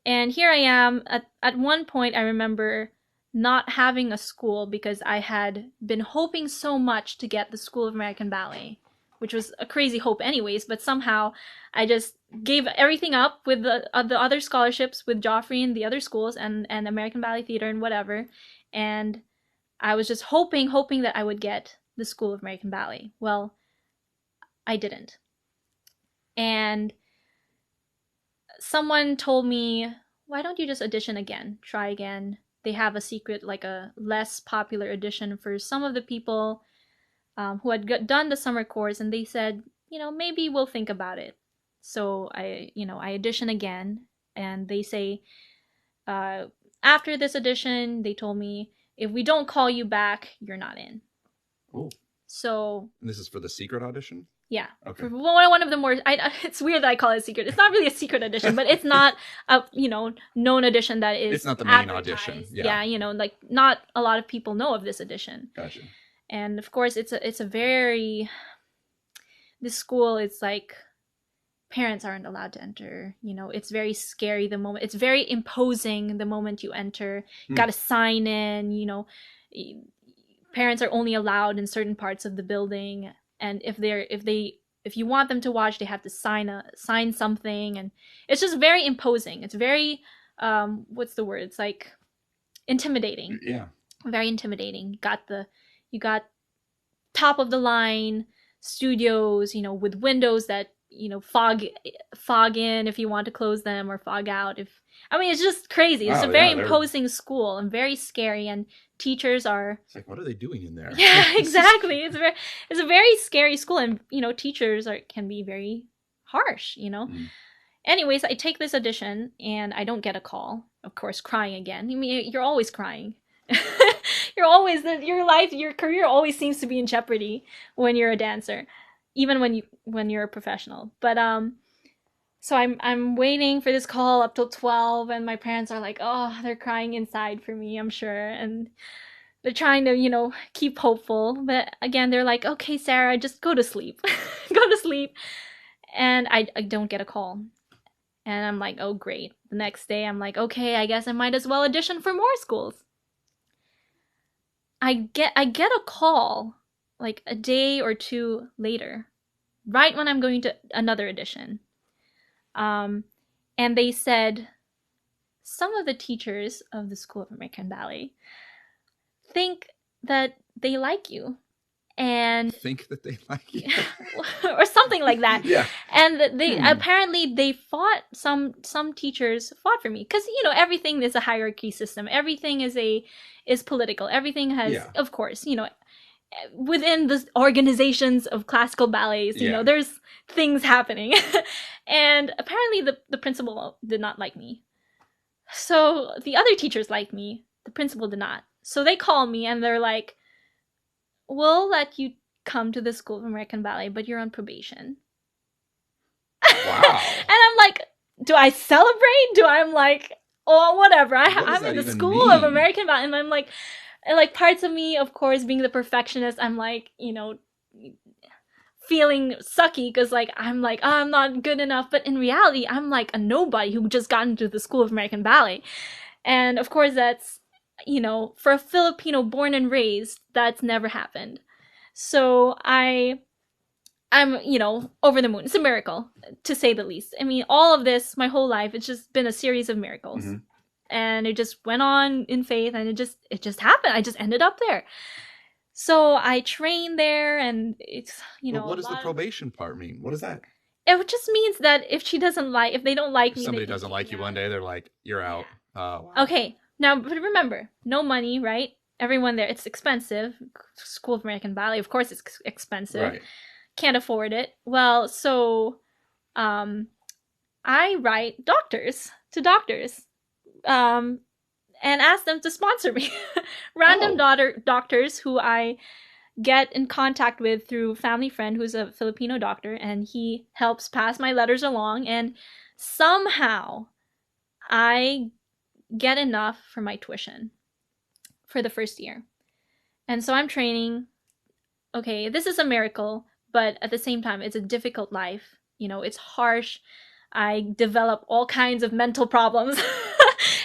And here I am. At one point, I remember not having a school because I had been hoping so much to get the School of American Ballet, which was a crazy hope anyways, but somehow I just gave everything up with the other scholarships with Joffrey and the other schools and American Ballet Theater and whatever. And I was just hoping that I would get the School of American Ballet. Well, I didn't. And someone told me, why don't you just audition again? Try again. They have a secret, like a less popular audition for some of the people who had done the summer course, and they said, you know, maybe we'll think about it. So I audition again, and they say, after this audition, they told me, if we don't call you back, you're not in. Oh. So. And this is for the secret audition? Yeah. Okay. For one of the more, it's weird that I call it a secret. It's not really a secret audition, but it's not a, you know, known audition that is. It's not the main audition. Yeah. You know, like not a lot of people know of this audition. Gotcha. And of course, it's a very. This school, it's like parents aren't allowed to enter. You know, it's very scary the moment. It's very imposing the moment you enter. You got to sign in. You know, parents are only allowed in certain parts of the building. And if you want them to watch, they have to sign something, and it's just very imposing. It's very what's the word? It's like intimidating. Yeah. Very intimidating. You got top of the line studios, you know, with windows that, you know, fog in if you want to close them or fog out if. I mean, it's just crazy. It's a very imposing school and very scary, and teachers are. It's like, what are they doing in there? Yeah, exactly. It's a very scary school, and you know, teachers can be very harsh. You know. Anyways, I take this audition and I don't get a call. Of course, crying again. I mean, you're always crying. Your career always seems to be in jeopardy when you're a dancer, even when you're a professional. But so I'm waiting for this call up till 12, and my parents are like, oh, they're crying inside for me, I'm sure, and they're trying to, you know, keep hopeful. But again, they're like, okay, Sarah, just go to sleep, go to sleep. And I don't get a call, and I'm like, oh great. The next day, I'm like, okay, I guess I might as well audition for more schools. I get a call like a day or two later, right when I'm going to another audition. And they said, some of the teachers of the School of American Ballet think that they like you and think that they like you. or something like that. Yeah. And they apparently they fought, some teachers fought for me, because everything is a hierarchy system, everything is political, everything has, of course, within the organizations of classical ballets, there's things happening. And apparently the principal did not like me. So the other teachers liked me, the principal did not. So they call me and they're like, we'll let you come to the School of American Ballet, but you're on probation. Wow. And I'm like, do I celebrate? Do I'm like, oh, whatever. I'm in the School of American Ballet. And I'm like parts of me, of course, being the perfectionist, I'm like, feeling sucky because I'm like, oh, I'm not good enough. But in reality, I'm like a nobody who just got into the School of American Ballet. And of course, that's, for a Filipino born and raised, that's never happened. So I'm, over the moon. It's a miracle, to say the least. I mean, all of this, my whole life, it's just been a series of miracles. Mm-hmm. And it just went on in faith, and it just happened. I just ended up there. So I trained there, and it's, Well, what does the probation part mean? What is that? It just means that if they don't like me, somebody doesn't like you one day, they're like, you're out. Wow. Okay. Now, but remember, no money, right? Everyone there, it's expensive. School of American Ballet, of course, it's expensive. Right. Can't afford it. Well, so I write to doctors and ask them to sponsor me. Random doctors who I get in contact with through a family friend who's a Filipino doctor, and he helps pass my letters along, and somehow I get enough for my tuition for the first year. And so I'm training. Okay, this is a miracle, but at the same time, it's a difficult life. It's harsh. I develop all kinds of mental problems,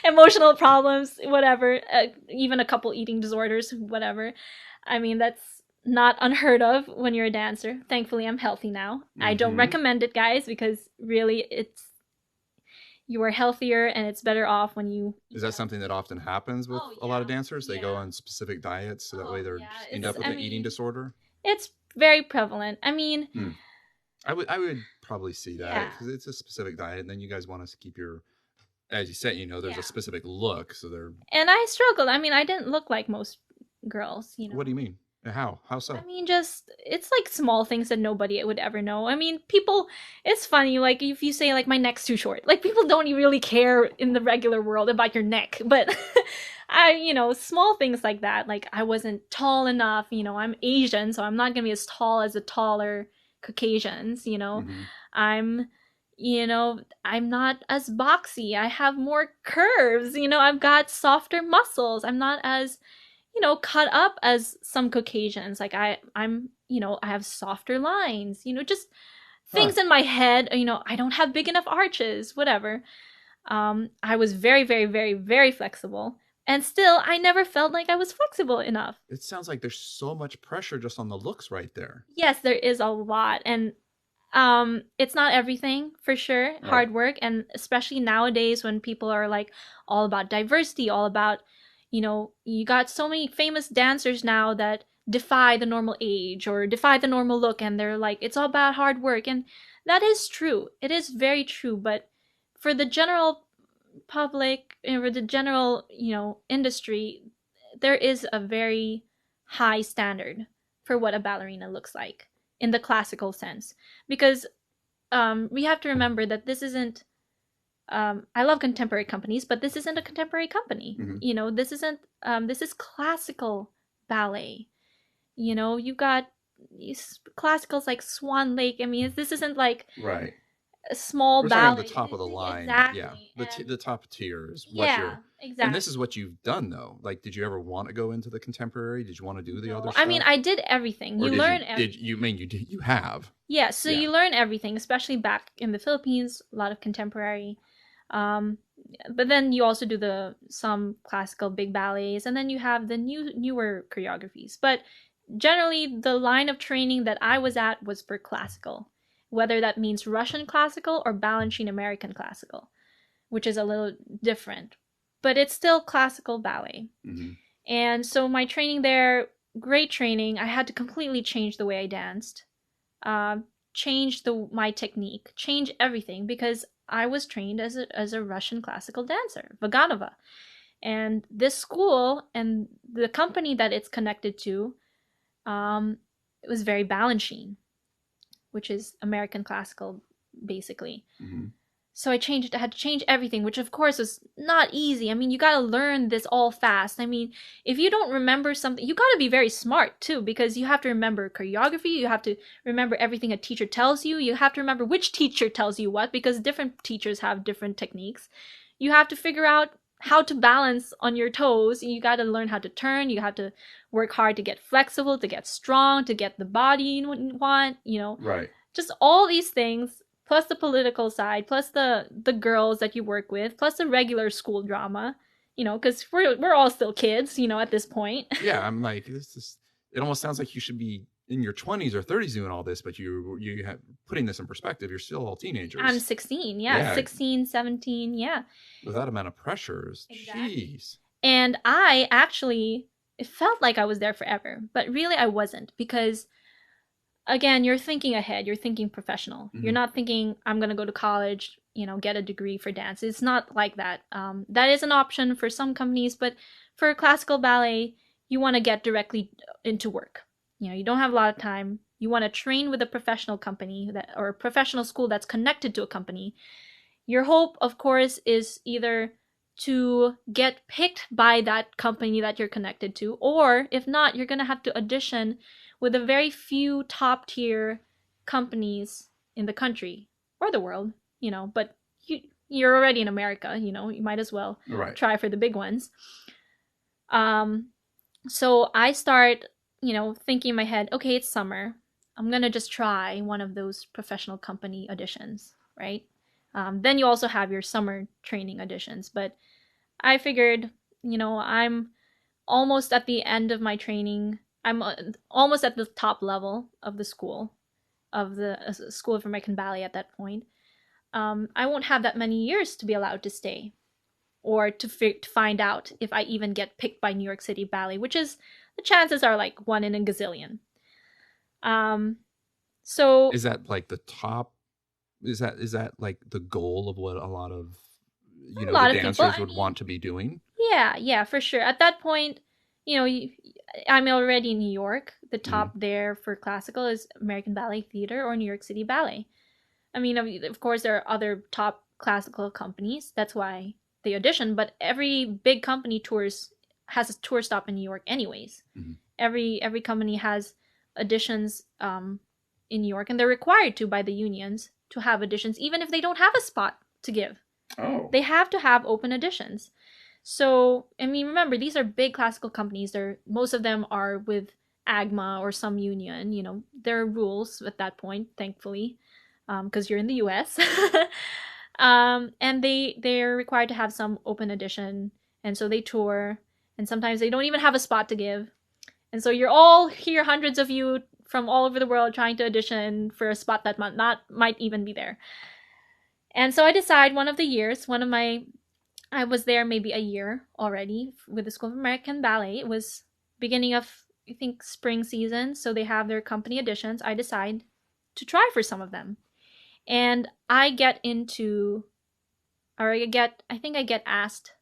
emotional problems, whatever, even a couple eating disorders, whatever. I mean, that's not unheard of when you're a dancer. Thankfully, I'm healthy now. Mm-hmm. I don't recommend it, guys, because really you are healthier and it's better off when you... Is that something that often happens with a lot of dancers? They go on specific diets so that way they're end up with an eating disorder? It's very prevalent. I mean... I would probably see that because it's a specific diet, and then you guys want to keep your, as you said, there's a specific look, so they're... And I struggled. I mean, I didn't look like most girls, What do you mean? How so? I mean, it's like small things that nobody would ever know. I mean, people, it's funny, like if you say like my neck's too short, like people don't really care in the regular world about your neck, but small things like that, like I wasn't tall enough, I'm Asian, so I'm not gonna be as tall as the taller Caucasians, mm-hmm. I'm not as boxy, I have more curves, I've got softer muscles, I'm not as cut up as some Caucasians. Like I'm, I have softer lines, just things in my head, I don't have big enough arches, whatever. I was very, very, very, very flexible. And still, I never felt like I was flexible enough. It sounds like there's so much pressure just on the looks right there. Yes, there is a lot. And it's not everything, for sure. Right. Hard work. And especially nowadays when people are like all about diversity, all about, you got so many famous dancers now that defy the normal age or defy the normal look. And they're like, it's all about hard work. And that is true. It is very true. But for the general public, or the general, industry, there is a very high standard for what a ballerina looks like in the classical sense. Because we have to remember that this isn't, I love contemporary companies, but this isn't a contemporary company. Mm-hmm. This isn't, this is classical ballet. You've got classicals like Swan Lake. I mean, this isn't like a small ballet. The top of the line. Exactly. Yeah. The top tier is what you're... Exactly. And this is what you've done, though. Like, did you ever want to go into the contemporary? Did you want to do the other stuff? I mean, I did everything. You learn everything. You have? Yeah, so you learn everything, especially back in the Philippines, a lot of contemporary. But then you also do some classical big ballets, and then you have the newer choreographies. But generally, the line of training that I was at was for classical, whether that means Russian classical or Balanchine American classical, which is a little different. But it's still classical ballet. Mm-hmm. And so my training there, great training. I had to completely change the way I danced, change my technique, change everything, because I was trained as a Russian classical dancer, Vaganova. And this school and the company that it's connected to, it was very Balanchine, which is American classical, basically. Mm-hmm. So I had to change everything, which of course was not easy. I mean, you got to learn this all fast. I mean, if you don't remember something, you got to be very smart too, because you have to remember choreography. You have to remember everything a teacher tells you. You have to remember which teacher tells you what, because different teachers have different techniques. You have to figure out how to balance on your toes. You got to learn how to turn. You have to work hard to get flexible, to get strong, to get the body you want, Right. Just all these things, plus the political side, plus the girls that you work with, plus the regular school drama, because we're all still kids, at this point. Yeah, I'm like, it almost sounds like you should be in your 20s or 30s doing all this, but you have putting this in perspective, you're still all teenagers. I'm 16, yeah. 16, 17, yeah. With that amount of pressures, exactly. Jeez. And it felt like I was there forever, but really I wasn't, because again, you're thinking ahead, you're thinking professional. Mm-hmm. You're not thinking, I'm going to go to college, get a degree for dance. It's not like that. That is an option for some companies, but for classical ballet, you want to get directly into work. You don't have a lot of time. You want to train with a professional company or a professional school that's connected to a company. Your hope, of course, is either to get picked by that company that you're connected to, or if not, you're going to have to audition with a very few top tier companies in the country or the world, but you're already in America, you might as well try for the big ones. So I start, thinking in my head, okay, it's summer. I'm going to just try one of those professional company auditions, right? Then you also have your summer training auditions, but I figured, I'm almost at the end of my training. I'm almost at the top level of the School of American Ballet at that point. I won't have that many years to be allowed to stay, or to find out if I even get picked by New York City Ballet, which is, the chances are like 1 in a gazillion. So is that like the top? Is that like the goal of what a lot of the dancers would want to be doing? Yeah, for sure. At that point, I'm already in New York. The top there for classical is American Ballet Theater or New York City Ballet. I mean, of course, there are other top classical companies. That's why they audition. But every big company has a tour stop in New York anyways. Mm-hmm. Every company has auditions in New York, and they're required to by the unions to have auditions, even if they don't have a spot to give. Oh. They have to have open auditions. So, I mean, remember, these are big classical companies. Most of them are with AGMA or some union. There are rules at that point, thankfully, because you're in the U.S. And they're required to have some open audition, and so they tour, and sometimes they don't even have a spot to give. And so you're all here, hundreds of you from all over the world, trying to audition for a spot that might even be there. And so I decide I was there maybe a year already with the School of American Ballet. It was beginning of, I think, spring season, so they have their company auditions. I decide to try for some of them. And I get asked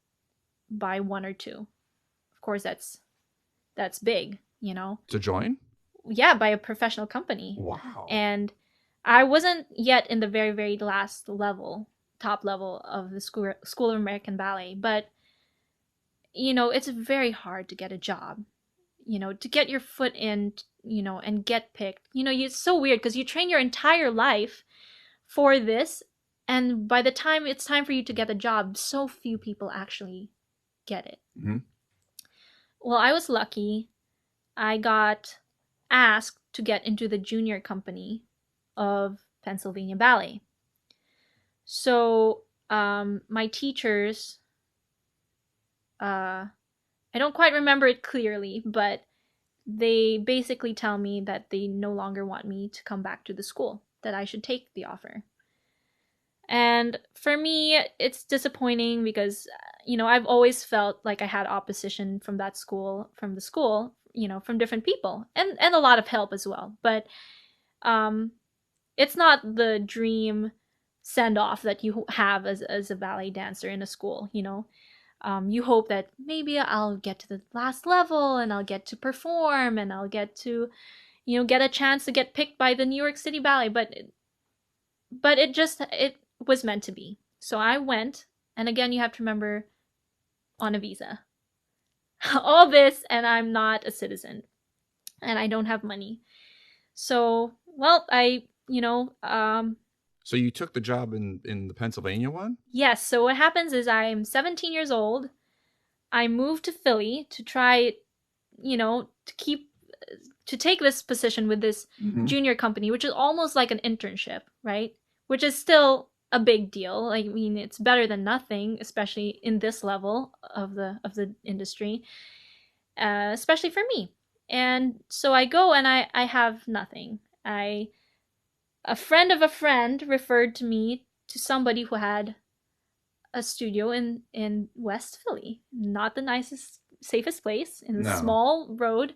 by 1 or 2. Of course, that's big, To join? Yeah, by a professional company. Wow. And I wasn't yet in the very, very last level, top level of the School of American Ballet, but it's very hard to get a job, to get your foot in, and get picked. It's so weird because you train your entire life for this, and by the time it's time for you to get a job, so few people actually get it. Mm-hmm. Well, I was lucky. I got asked to get into the junior company of Pennsylvania Ballet. So my teachers, I don't quite remember it clearly, but they basically tell me that they no longer want me to come back to the school, that I should take the offer. And for me, it's disappointing because, I've always felt like I had opposition from the school, from different people, and a lot of help as well. But it's not the dream send off that you have as a ballet dancer in a school. You hope that maybe I'll get to the last level and I'll get to perform and I'll get to get a chance to get picked by the New York City Ballet, but it was meant to be. So I went, and again, you have to remember, on a visa. All this, and I'm not a citizen, and I don't have money. So, well, So you took the job in the Pennsylvania one? Yes. So what happens is I'm 17 years old. I moved to Philly to try, to take this position with this junior company, which is almost like an internship, right? Which is still a big deal. I mean, it's better than nothing, especially in this level of the industry, especially for me. And so I go and I have nothing. A friend of a friend referred me to somebody who had a studio in West Philly. Not the nicest, safest place, in a small road.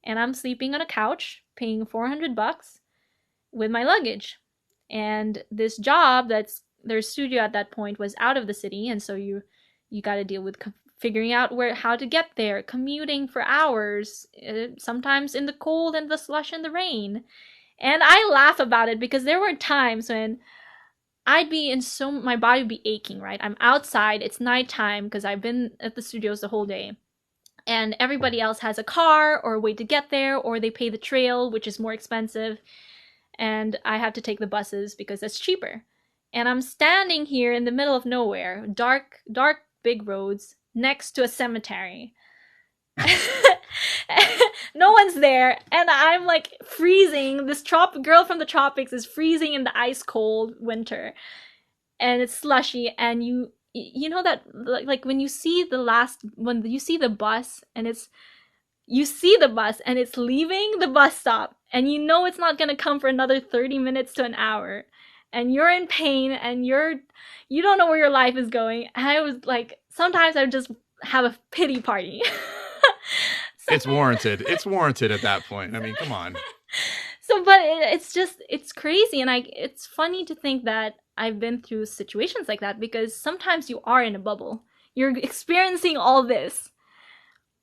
And I'm sleeping on a couch, paying $400 with my luggage. And this job, that's their studio at that point, was out of the city, and so you got to deal with figuring out how to get there, commuting for hours, sometimes in the cold and the slush and the rain. And I laugh about it because there were times when I'd be my body would be aching, right? I'm outside, it's nighttime because I've been at the studios the whole day. And everybody else has a car or a way to get there, or they pay the trail, which is more expensive. And I have to take the buses because that's cheaper. And I'm standing here in the middle of nowhere, dark, big roads, next to a cemetery. No one's there, and I'm like freezing. This girl from the tropics is freezing in the ice cold winter, and it's slushy. And you know that, like when you see the bus and it's leaving the bus stop, and you know it's not going to come for another 30 minutes to an hour, and you're in pain, and you don't know where your life is going. And I was like, sometimes I would just have a pity party. It's warranted. It's warranted at that point. I mean, come on. So, but it's crazy, and it's funny to think that I've been through situations like that, because sometimes you are in a bubble. You're experiencing all this,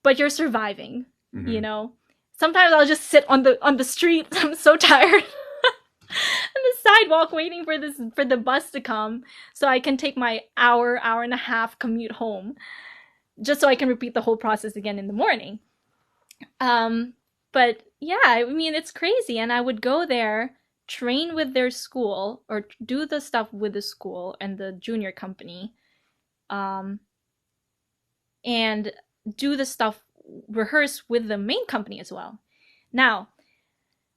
but you're surviving. Sometimes I'll just sit on the street. I'm so tired. On the sidewalk waiting for the bus to come so I can take my hour and a half commute home, just so I can repeat the whole process again in the morning. But yeah, I mean, it's crazy. And I would go there, train with their school, or do the stuff with the school and the junior company, and do the stuff, rehearse with the main company as well. Now,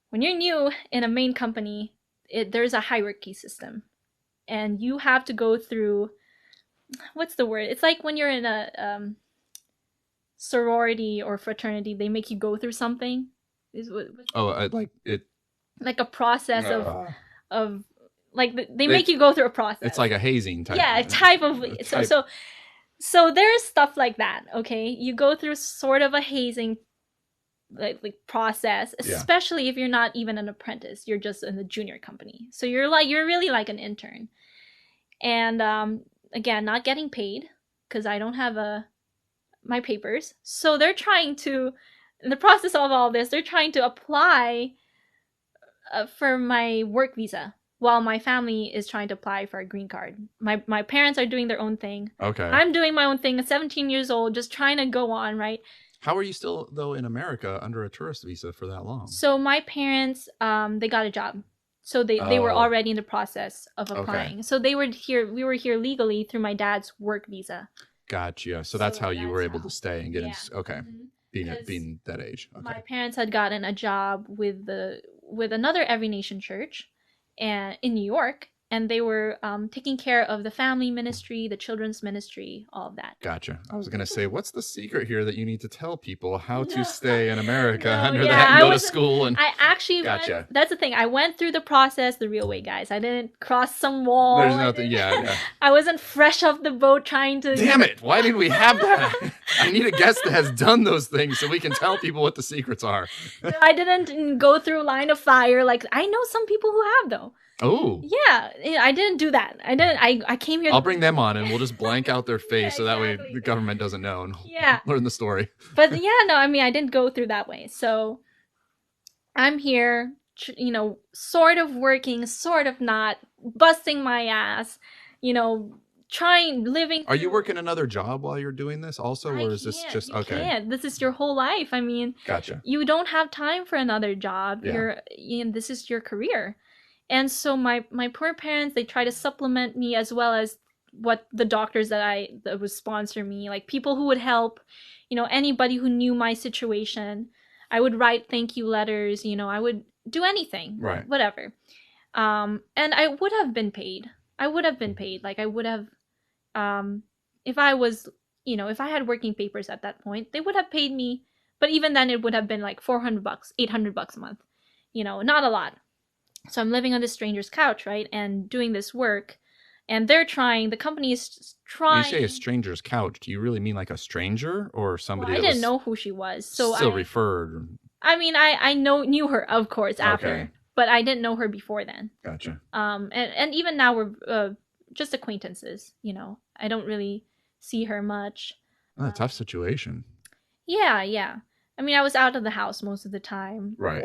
when you're new in a main company, there's a hierarchy system, and you have to go through, what's the word? It's like when you're in a sorority or fraternity, they make you go through something. Like a process of like they make you go through a process. It's like a hazing type. Yeah, type of. So there's stuff like that. Okay, you go through sort of a hazing like process, especially if you're not even an apprentice. You're just in the junior company, so you're really like an intern. And again, not getting paid because I don't have my papers. So they're trying to, in the process of all this, they're trying to apply for my work visa, while my family is trying to apply for a green card. My parents are doing their own thing. Okay. I'm doing my own thing at 17 years old, just trying to go on, right? How are you still, though, in America under a tourist visa for that long? So my parents, they got a job. So they were already in the process of applying. Okay. So we were here legally through my dad's work visa. Gotcha. So that's how you were able to stay and get in. Okay. Mm-hmm. Being that age. Okay. My parents had gotten a job with another Every Nation church in New York, and they were taking care of the family ministry, the children's ministry, all of that. Gotcha. I was going to say, what's the secret here that you need to tell people how to stay in America under yeah, that and go to school? And I actually gotcha. That's the thing. I went through the process the real way, guys. I didn't cross some wall. There's nothing. Yeah. I wasn't fresh off the boat trying to. Damn it! Why didn't we have that? I need a guest that has done those things so we can tell people what the secrets are. No, I didn't go through line of fire like I know some people who have though. Oh. Yeah, I didn't do that. I came here. I'll bring them on and we'll just blank out their face so that way exactly. the government doesn't know and learn the story. But yeah, no, I mean, I didn't go through that way. So I'm here, sort of working, sort of not, busting my ass, living. Are you working another job while you're doing this also? Or is this just, okay. Can't. This is your whole life. I mean, gotcha. You don't have time for another job. Yeah. This is your career. And so my poor parents, they try to supplement me as well as what the doctors that would sponsor me, like people who would help, anybody who knew my situation. I would write thank you letters, I would do anything, right? Whatever. And I would have been paid. Like I would have, if I was, if I had working papers at that point, they would have paid me. But even then it would have been like $400, $800 a month, not a lot. So I'm living on this stranger's couch, right? And doing this work. And the company is trying. When you say a stranger's couch, do you really mean like a stranger or somebody I didn't know who she was. So still referred. I mean, I knew her, of course, after. Okay. But I didn't know her before then. Gotcha. And even now we're just acquaintances, I don't really see her much. Oh, tough situation. Yeah. I mean, I was out of the house most of the time, right?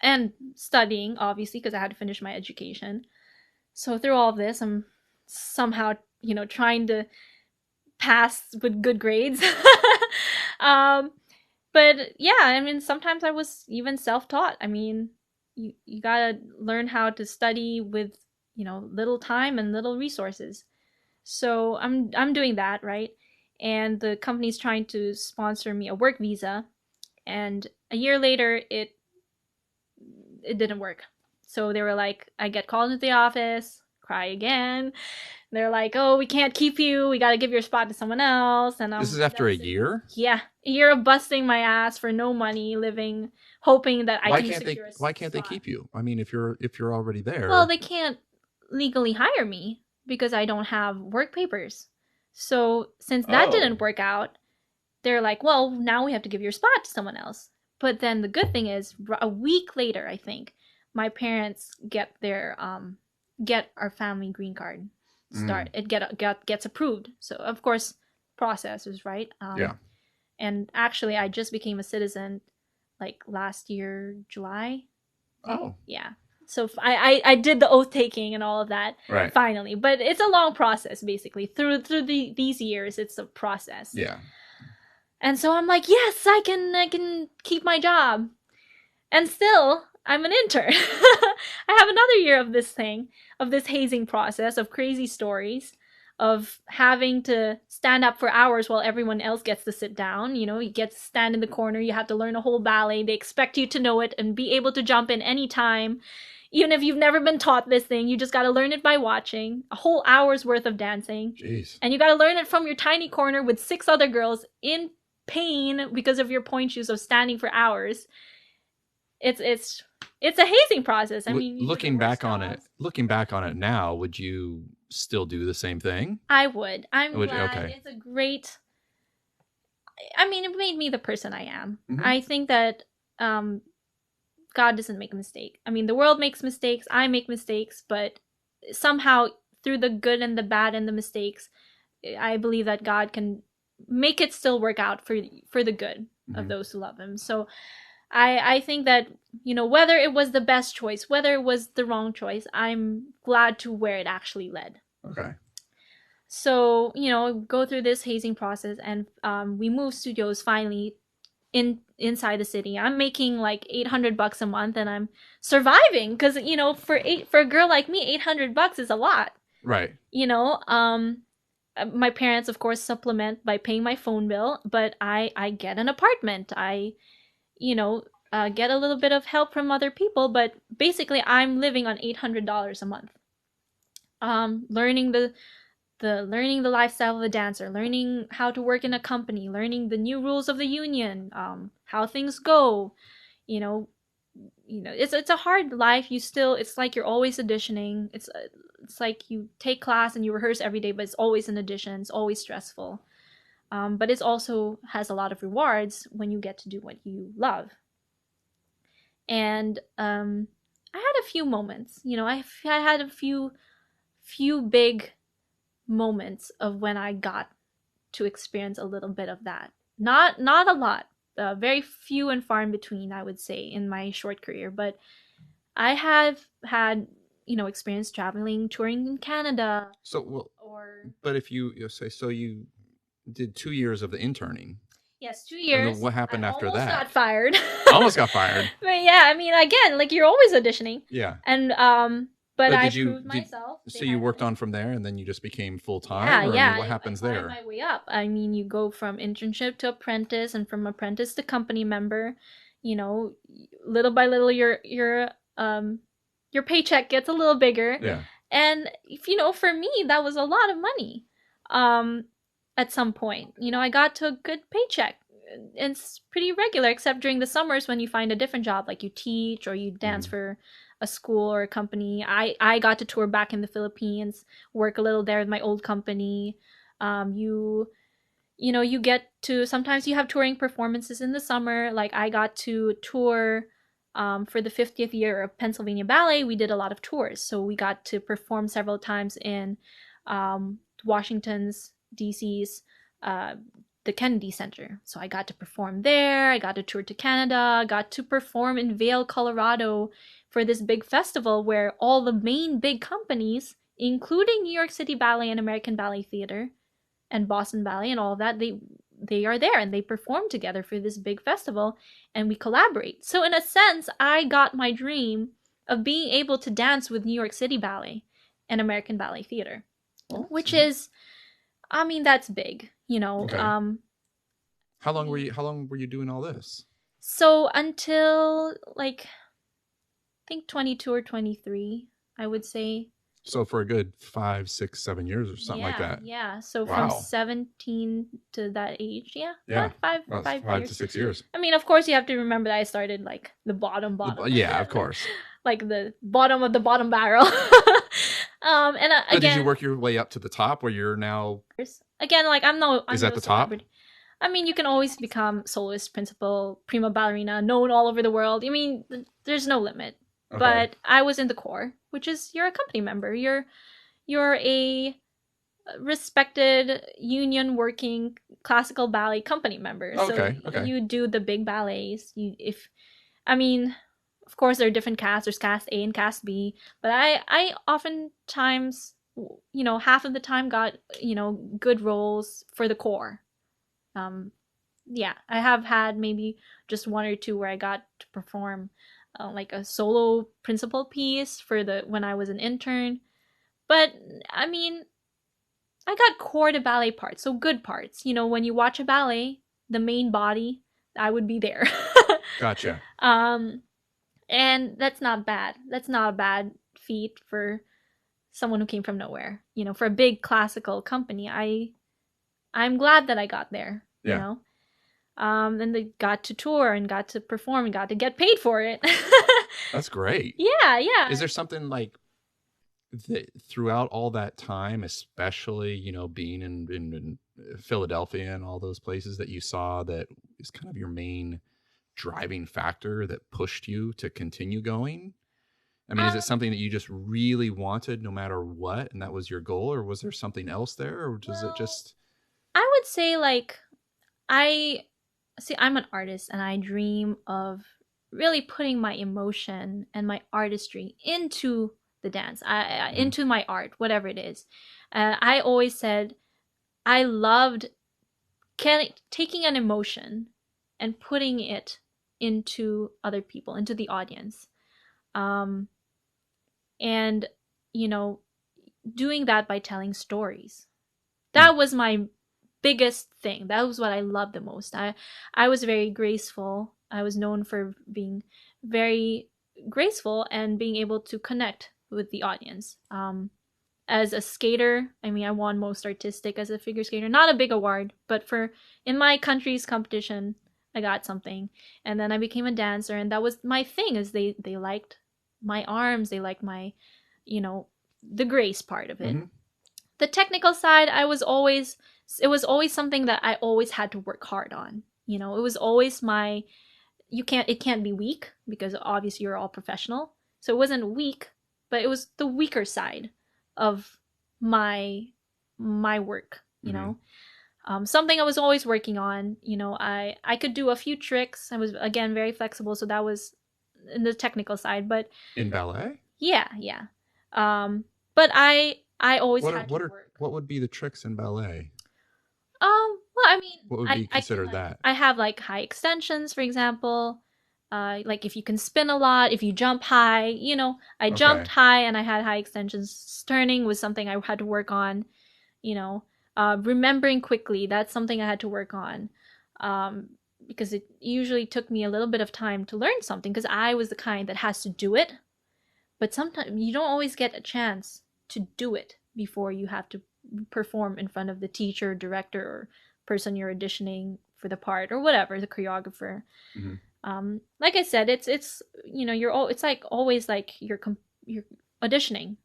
And studying, obviously, because I had to finish my education. So through all of this, I'm somehow, trying to pass with good grades. But yeah, I mean, sometimes I was even self-taught. I mean, you gotta learn how to study with, little time and little resources. So I'm doing that, right? And the company's trying to sponsor me a work visa. And a year later, it didn't work. So they were like, I get called into the office, cry again. They're like, oh, we can't keep you. We got to give your spot to someone else. And this is after a year? Yeah. A year of busting my ass for no money, living, hoping that I can secure a spot. Why can't they keep you? I mean, if you're already there. Well, they can't legally hire me because I don't have work papers. So since that didn't work out, they're like, well, now we have to give your spot to someone else. But then the good thing is, a week later, I think, my parents get our family green card. It gets approved. So of course, processes, right? Yeah. And actually, I just became a citizen like last year, July. Oh. Yeah. So I did the oath taking and all of that finally, but it's a long process basically. Through these years, it's a process. Yeah. And so I'm like, yes, I can keep my job. And still, I'm an intern. I have another year of this hazing process, of crazy stories, of having to stand up for hours while everyone else gets to sit down. You get to stand in the corner. You have to learn a whole ballet. They expect you to know it and be able to jump in any time. Even if you've never been taught this thing, you just got to learn it by watching. A whole hour's worth of dancing. Jeez. And you got to learn it from your tiny corner with 6 other girls in pain because of your point shoes of standing for hours. It's a hazing process. I mean, looking back on it now, would you still do the same thing? I would. I'm glad. Okay. It's a great. I mean, it made me the person I am. Mm-hmm. I think that God doesn't make a mistake. I mean, the world makes mistakes. I make mistakes, but somehow through the good and the bad and the mistakes, I believe that God can make it still work out for the good of those who love Him. So I think that, whether it was the best choice, whether it was the wrong choice, I'm glad to where it actually led. Okay. So, go through this hazing process, and we moved studios finally inside the city. I'm making like $800 a month, and I'm surviving because, for a girl like me, $800 is a lot. Right. My parents, of course, supplement by paying my phone bill, but I get an apartment. I get a little bit of help from other people, but basically I'm living on $800 a month. learning the lifestyle of a dancer, learning how to work in a company, learning the new rules of the union, how things go. You know, it's a hard life. It's like you're always auditioning. It's like you take class and you rehearse every day, but it's always an audition. It's always stressful. But it also has a lot of rewards when you get to do what you love. And I had a few moments. I had a few big moments of when I got to experience a little bit of that. Not a lot. Very few and far in between, I would say, in my short career. But I have had, experience traveling, touring in Canada. So, well, but if you say, so you did 2 years of the interning. Yes, 2 years. And then what happened after that? Got fired. Almost got fired. But yeah, I mean, again, like you're always auditioning. Yeah. And but I proved myself. So you worked on from there, and then you just became full time. Yeah. I mean, what happens there? I my way up. I mean, you go from internship to apprentice, and from apprentice to company member. Little by little, your paycheck gets a little bigger. Yeah. And for me, that was a lot of money. At some point, I got to a good paycheck. It's pretty regular, except during the summers when you find a different job, like you teach or you dance for a school or a company. I got to tour back in the Philippines, work a little there with my old company. You get to, sometimes you have touring performances in the summer. Like I got to tour for the 50th year of Pennsylvania Ballet. We did a lot of tours, so we got to perform several times in Washington's, DC's, the Kennedy Center. So I got to perform there. I got to tour to Canada. Got to perform in Vail, Colorado for this big festival where all the main big companies, including New York City Ballet and American Ballet Theater and Boston Ballet and all of that, they are there and they perform together for this big festival and we collaborate. So in a sense, I got my dream of being able to dance with New York City Ballet and American Ballet Theater, which is, I mean, that's big, Okay. How long were you doing all this? So until I think 22 or 23, I would say. So for a good 5, 6, 7 years or something like that. Yeah. So from 17 to that age, yeah. 5 to 6 years. I mean, of course, you have to remember that I started the bottom. Yeah, of course. Like the bottom of the bottom barrel. Again, did you work your way up to the top where you're now? Again, I'm Is that the top? I mean, you can always become soloist, principal, prima ballerina, known all over the world. I mean, there's no limit. Okay. But I was in the core, which is you're a company member. You're a respected union working classical ballet company member. Okay. So you do the big ballets. Of course, there are different casts. There's cast A and cast B. But I oftentimes, half of the time got, good roles for the core. I have had maybe just one or two where I got to perform a solo principal piece when I was an intern. But, I mean, I got core to ballet parts, so good parts. When you watch a ballet, the main body, I would be there. Gotcha. And that's not bad. That's not a bad feat for someone who came from nowhere. For a big classical company, I'm glad that I got there. Yeah. And they got to tour and got to perform and got to get paid for it. That's great. Yeah. Is there something throughout all that time, especially, being in Philadelphia and all those places that you saw that is kind of your main driving factor that pushed you to continue going? I mean, is it something that you just really wanted no matter what, and that was your goal, or was there something else there, or does it just... I would say I'm an artist and I dream of really putting my emotion and my artistry into the dance, into my art, whatever it is. I always said I loved taking an emotion and putting it into other people, into the audience. And, doing that by telling stories. That was my biggest thing. That was what I loved the most. I was very graceful. I was known for being very graceful and being able to connect with the audience. as a skater, I mean, I won most artistic as a figure skater. Not a big award, but in my country's competition, I got something. And then I became a dancer, and that was my thing. Is they liked my arms, they liked my, the grace part of it. Mm-hmm. The technical side, it was always something that I always had to work hard on. It was always it can't be weak, because obviously you're all professional. So it wasn't weak, but it was the weaker side of my work, something I was always working on. I could do a few tricks. I was, again, very flexible, so that was in the technical side. But in ballet, yeah. But I always had to work. What would be the tricks in ballet? Well, I mean, what would be considered that? I have like high extensions, for example. Like if you can spin a lot, if you jump high, I jumped high and I had high extensions. Turning was something I had to work on. Remembering quickly, that's something I had to work on. Because it usually took me a little bit of time to learn something, because I was the kind that has to do it. But sometimes you don't always get a chance to do it before you have to perform in front of the teacher, director, or person you're auditioning for the part, or whatever, the choreographer. Mm-hmm. Like I said, it's it's like always like you're auditioning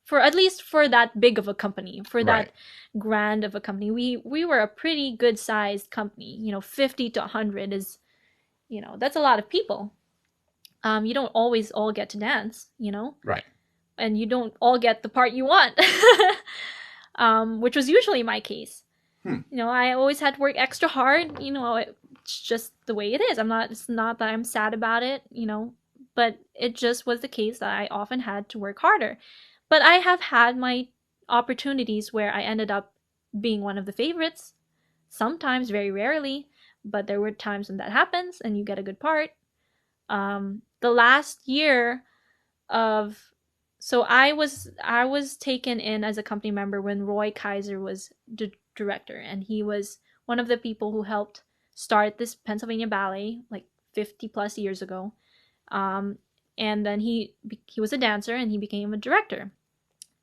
for, at least for that big of a company, for that grand of a company. We were a pretty good sized company. 50 to 100 is, that's a lot of people. You don't always all get to dance, Right. And you don't all get the part you want, which was usually my case. I always had to work extra hard. It's just the way it is. It's not that I'm sad about it, but it just was the case that I often had to work harder. But I have had my opportunities where I ended up being one of the favorites. Sometimes, very rarely, but there were times when that happens and you get a good part. The last year so I was taken in as a company member when Roy Kaiser was the director, and he was one of the people who helped start this Pennsylvania Ballet like 50 plus years ago. And then he was a dancer and he became a director.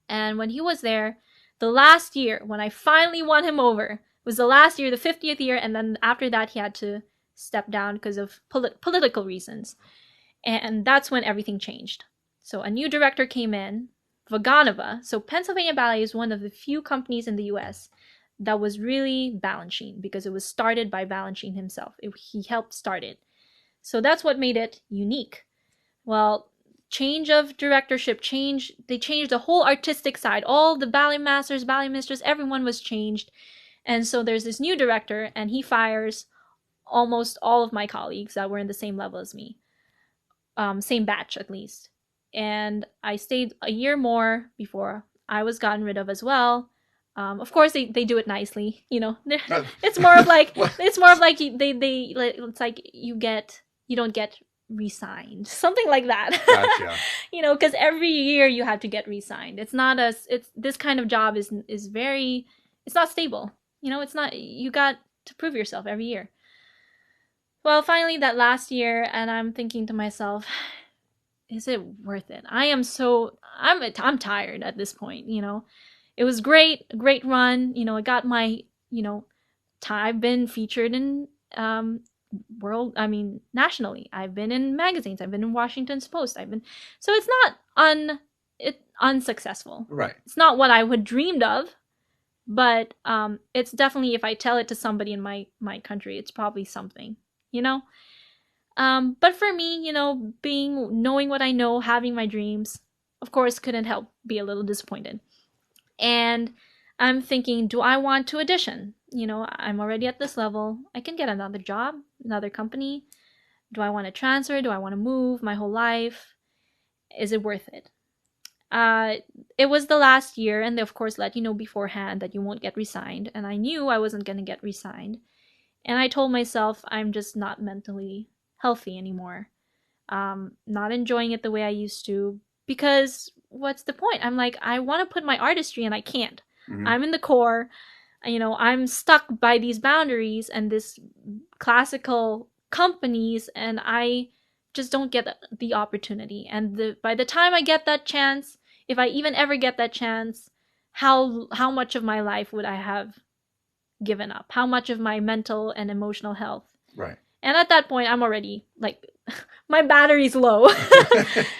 And when he was there, the last year when I finally won him over was the last year, the 50th year, and then after that he had to step down because of political reasons. And that's when everything changed. So a new director came in, Vaganova. So Pennsylvania Ballet is one of the few companies in the US that was really Balanchine, because it was started by Balanchine himself. He helped start it. So that's what made it unique. Well, change of directorship, they changed the whole artistic side. All the ballet masters, ballet mistress, everyone was changed. And so there's this new director, and he fires almost all of my colleagues that were in the same level as me. Same batch, at least. And I stayed a year more before I was gotten rid of as well. Of course, they do it nicely, It's more of like it's like you don't get re-signed, something like that. Gotcha. Because every year you have to get re-signed. It's this kind of job is very, it's not stable. It's not, you got to prove yourself every year. Well, finally that last year, and I'm thinking to myself, is it worth it? I'm tired at this point, It was great, a great run. I got my, I've been featured in nationally. I've been in magazines. I've been in Washington's Post. So it's not unsuccessful. Right. It's not what I would dreamed of, but it's definitely, if I tell it to somebody in my country, it's probably something, But for me, knowing what I know, having my dreams, of course, couldn't help be a little disappointed. And I'm thinking, do I want to audition? I'm already at this level. I can get another job, another company. Do I want to transfer? Do I want to move my whole life? Is it worth it? It was the last year, and they, of course, let you know beforehand that you won't get re-signed. And I knew I wasn't going to get re-signed. And I told myself I'm just not mentally healthy anymore. Not enjoying it the way I used to, because what's the point? I'm like, I want to put my artistry and I can't. Mm-hmm. I'm in the core, I'm stuck by these boundaries and this classical companies, and I just don't get the opportunity. And by the time I get that chance, if I even ever get that chance, how much of my life would I have given up? How much of my mental and emotional health? Right. And at that point, I'm already like, my battery's low.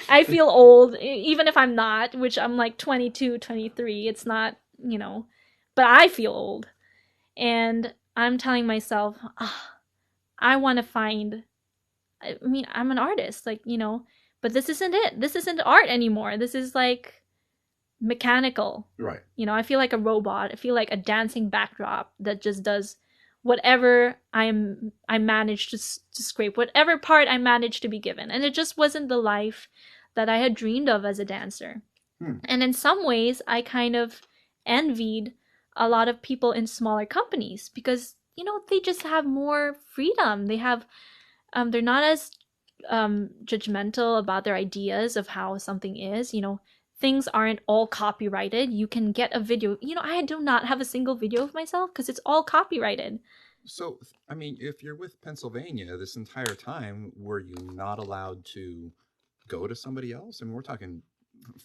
I feel old, even if I'm not, which I'm like 22, 23. It's not, but I feel old. And I'm telling myself, I want to find, I mean, I'm an artist, like, but this isn't it. This isn't art anymore. This is like mechanical. Right. I feel like a robot. I feel like a dancing backdrop that just does whatever I managed to scrape, whatever part I managed to be given. And it just wasn't the life that I had dreamed of as a dancer. And in some ways, I kind of envied a lot of people in smaller companies because, they just have more freedom. They have, they're not as judgmental about their ideas of how something is. Things aren't all copyrighted. You can get a video. I do not have a single video of myself because it's all copyrighted. So, I mean, if you're with Pennsylvania this entire time, were you not allowed to go to somebody else? I mean, we're talking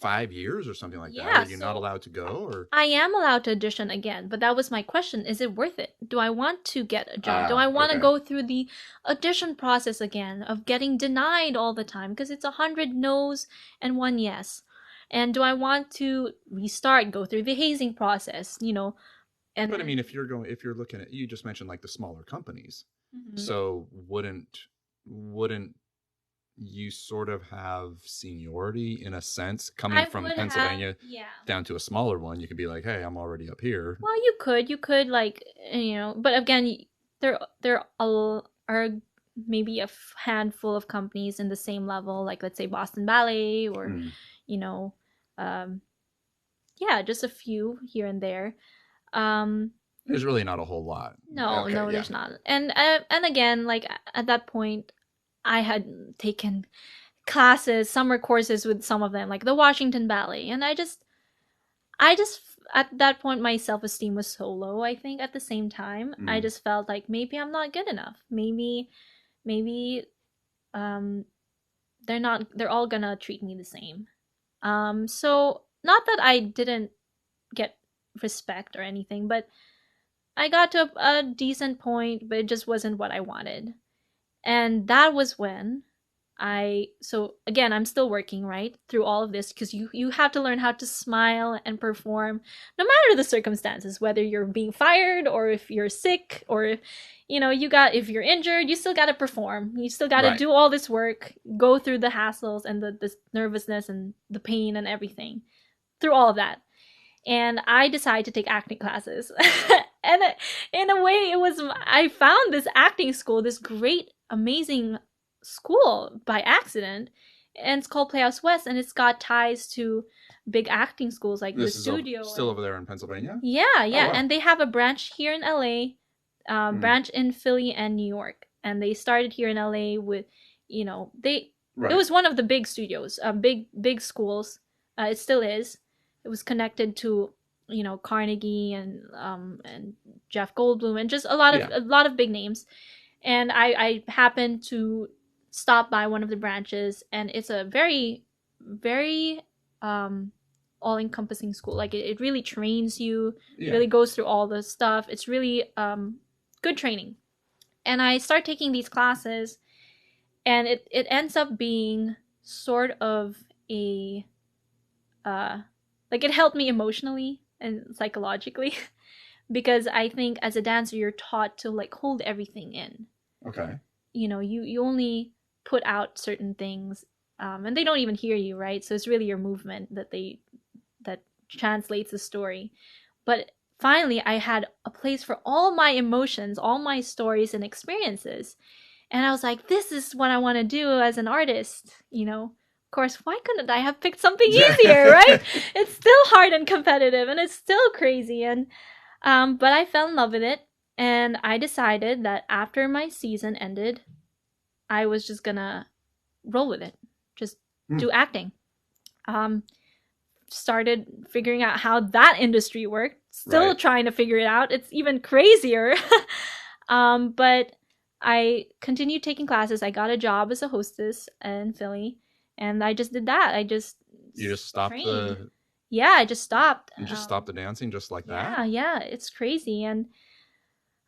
5 years or something like that. Are you not allowed to go? Or I am allowed to audition again, but that was my question. Is it worth it? Do I want to get a job? Do I want to go through the audition process again of getting denied all the time? Because it's 100 no's and 1 yes. And do I want to restart, go through the hazing process, And but I mean, if you're looking at, you just mentioned like the smaller companies. Mm-hmm. So wouldn't you sort of have seniority in a sense coming from Pennsylvania down to a smaller one? You could be like, hey, I'm already up here. Well, you could like, but again, there are maybe a handful of companies in the same level, like let's say Boston Ballet or, just a few here and there. There's really not a whole lot. No, there's not. And again, like at that point, I had taken classes, summer courses with some of them, like the Washington Ballet, and I just at that point my self-esteem was so low. I think at the same time, I just felt like maybe I'm not good enough. Maybe they're all gonna treat me the same. So not that I didn't get respect or anything, but I got to a decent point, but it just wasn't what I wanted. And that was when so again, I'm still working, right, through all of this, because you have to learn how to smile and perform no matter the circumstances, whether you're being fired or if you're sick or if you're injured, you still got to perform. You still got to do all this work, go through the hassles and the nervousness and the pain and everything through all of that. And I decided to take acting classes. And in a way, I found this acting school, this great, amazing school by accident. And it's called Playhouse West, and it's got ties to big acting schools like the studio. Still over there in Pennsylvania? Yeah. Oh, wow. And they have a branch here in LA, branch in Philly and New York. And they started here in LA with, it was one of the big studios, big schools. It still is. It was connected to, Carnegie and Jeff Goldblum and just a lot of big names. And I happened to stop by one of the branches, and it's a very, very all-encompassing school. Like it really trains you. It really goes through all the stuff. It's really good training. And I start taking these classes, and it ends up being sort of a like it helped me emotionally and psychologically because I think as a dancer you're taught to like hold everything in. Okay. You only put out certain things, and they don't even hear you, right? So it's really your movement that translates the story. But finally, I had a place for all my emotions, all my stories and experiences, and I was like, this is what I want to do as an artist. Of course, why couldn't I have picked something easier, right? It's still hard and competitive, and it's still crazy, and but I fell in love with it, and I decided that after my season ended, I was just gonna roll with it, just do acting. Started figuring out how that industry worked. Still trying to figure it out. It's even crazier. But I continued taking classes. I got a job as a hostess in Philly. And I just did that. You just stopped trained. Yeah, I just stopped. You just stopped the dancing just like that? Yeah, it's crazy. And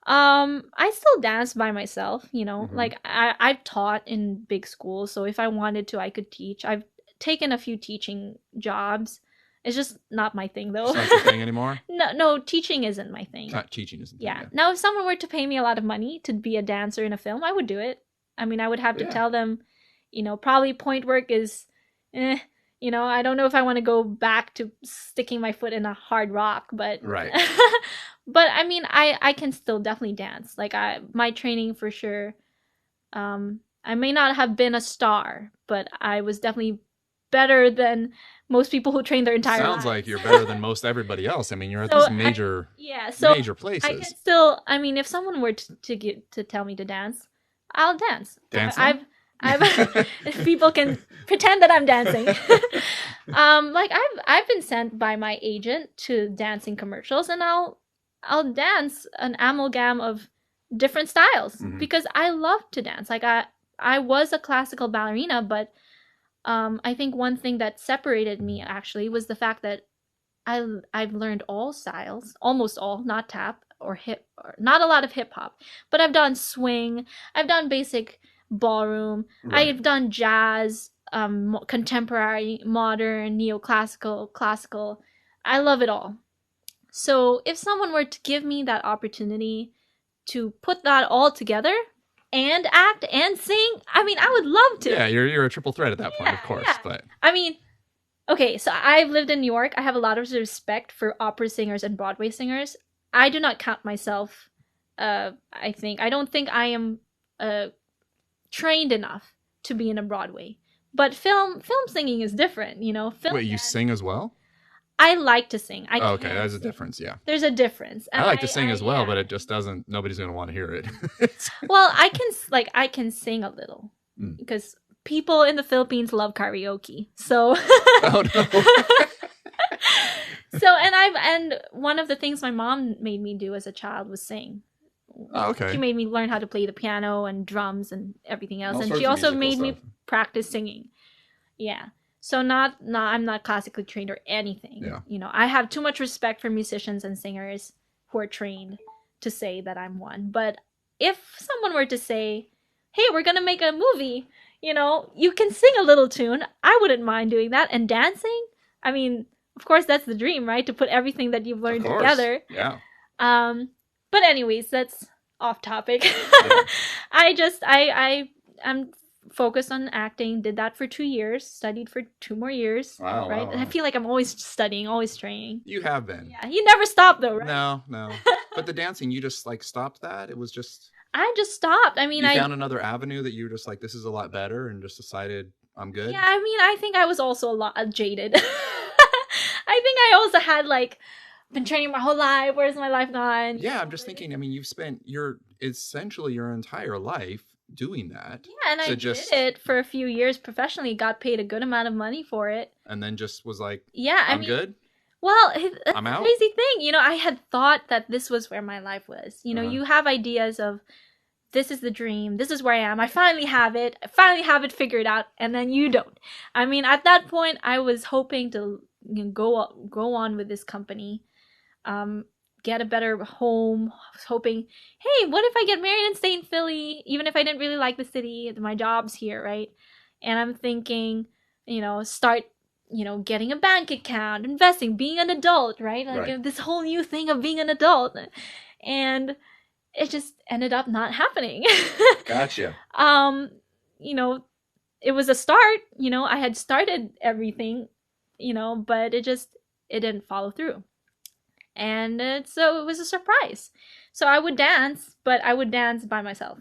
I still dance by myself, you know. Mhm. Like I've taught in big schools, so if I wanted to, I could teach. I've taken a few teaching jobs. It's just not my thing though. It's not your thing anymore? No, teaching isn't my thing. Not teaching isn't the thing, Yeah. yeah. Now, if someone were to pay me a lot of money to be a dancer in a film, I would do it. I mean, I would have to Yeah. tell them, you know, probably point work is, you know, I don't know if I want to go back to sticking my foot in a hard rock, but Right. but I mean, I can still definitely dance. Like my training for sure. I may not have been a star, but I was definitely better than most people who train their entire Sounds lives. like you're better than most everybody else. I mean, you're at So these major major places. I can still. I mean, if someone were to tell me to dance, I'll dance. Dancing? I've if people can pretend that I'm dancing. Like I've been sent by my agent to dancing commercials, and I'll dance an amalgam of different styles because I love to dance. Like I was a classical ballerina, but I think one thing that separated me actually was the fact that I've learned all styles, almost all, not tap or hip, or not a lot of hip hop, but I've done swing, I've done basic ballroom, Right. I've done jazz, contemporary, modern, neoclassical, classical. I love it all. So if someone were to give me that opportunity to put that all together and act and sing, I mean, I would love to. Yeah, you're a triple threat at that point, of course. Yeah. But I mean, okay, so I've lived in New York. I have a lot of respect for opera singers and Broadway singers. I do not count myself. I don't think I am trained enough to be in a Broadway. But film singing is different, you know. wait, you sing as well? I like to sing. Oh, okay, there's a difference. Yeah, there's a difference. I like to sing as well, but it just doesn't. Nobody's gonna want to hear it. Well, I can sing a little because people in the Philippines love karaoke. So Oh no. So and one of the things my mom made me do as a child was sing. Oh, okay. She made me learn how to play the piano and drums and everything else, All and sorts she of also musical made me stuff. practice singing. Yeah. So not I'm not classically trained or anything. Yeah. You know, I have too much respect for musicians and singers who are trained to say that I'm one. But if someone were to say, "Hey, we're going to make a movie, you know, you can sing a little tune," I wouldn't mind doing that. And dancing? I mean, of course that's the dream, right? To put everything that you've learned together. Yeah. But anyways, that's off topic. Yeah. I'm focused on acting, did that for 2 years, studied for 2 more years. Wow, right? wow, And I wow. feel like I'm always studying, always training. You have been. Yeah, you never stop though, right? No. But the dancing, you just like stopped that? It was just I just stopped. I mean, you found another avenue that you were just like, this is a lot better, and just decided I'm good? Yeah, I mean, I think I was also a lot jaded. I think I also had like been training my whole life. Where's my life gone? Yeah, I'm just thinking, I mean, you've spent essentially your entire life doing that. Yeah, and I did it for a few years professionally, got paid a good amount of money for it. And then just was like, yeah, I'm good? Well, that's I'm out? the crazy thing. You know, I had thought that this was where my life was. You know, you have ideas of this is the dream. This is where I am. I finally have it. I finally have it figured out. And then you don't. I mean, at that point, I was hoping to go on with this company, get a better home. I was hoping, hey, what if I get married and stay in Philly, even if I didn't really like the city? My job's here, right? And I'm thinking, you know, start, you know, getting a bank account, investing, being an adult, right? Like this whole new thing of being an adult. And it just ended up not happening. Gotcha. You know, it was a start, you know, I had started everything, you know, but it didn't follow through. And so it was a surprise. So I would dance, but I would dance by myself.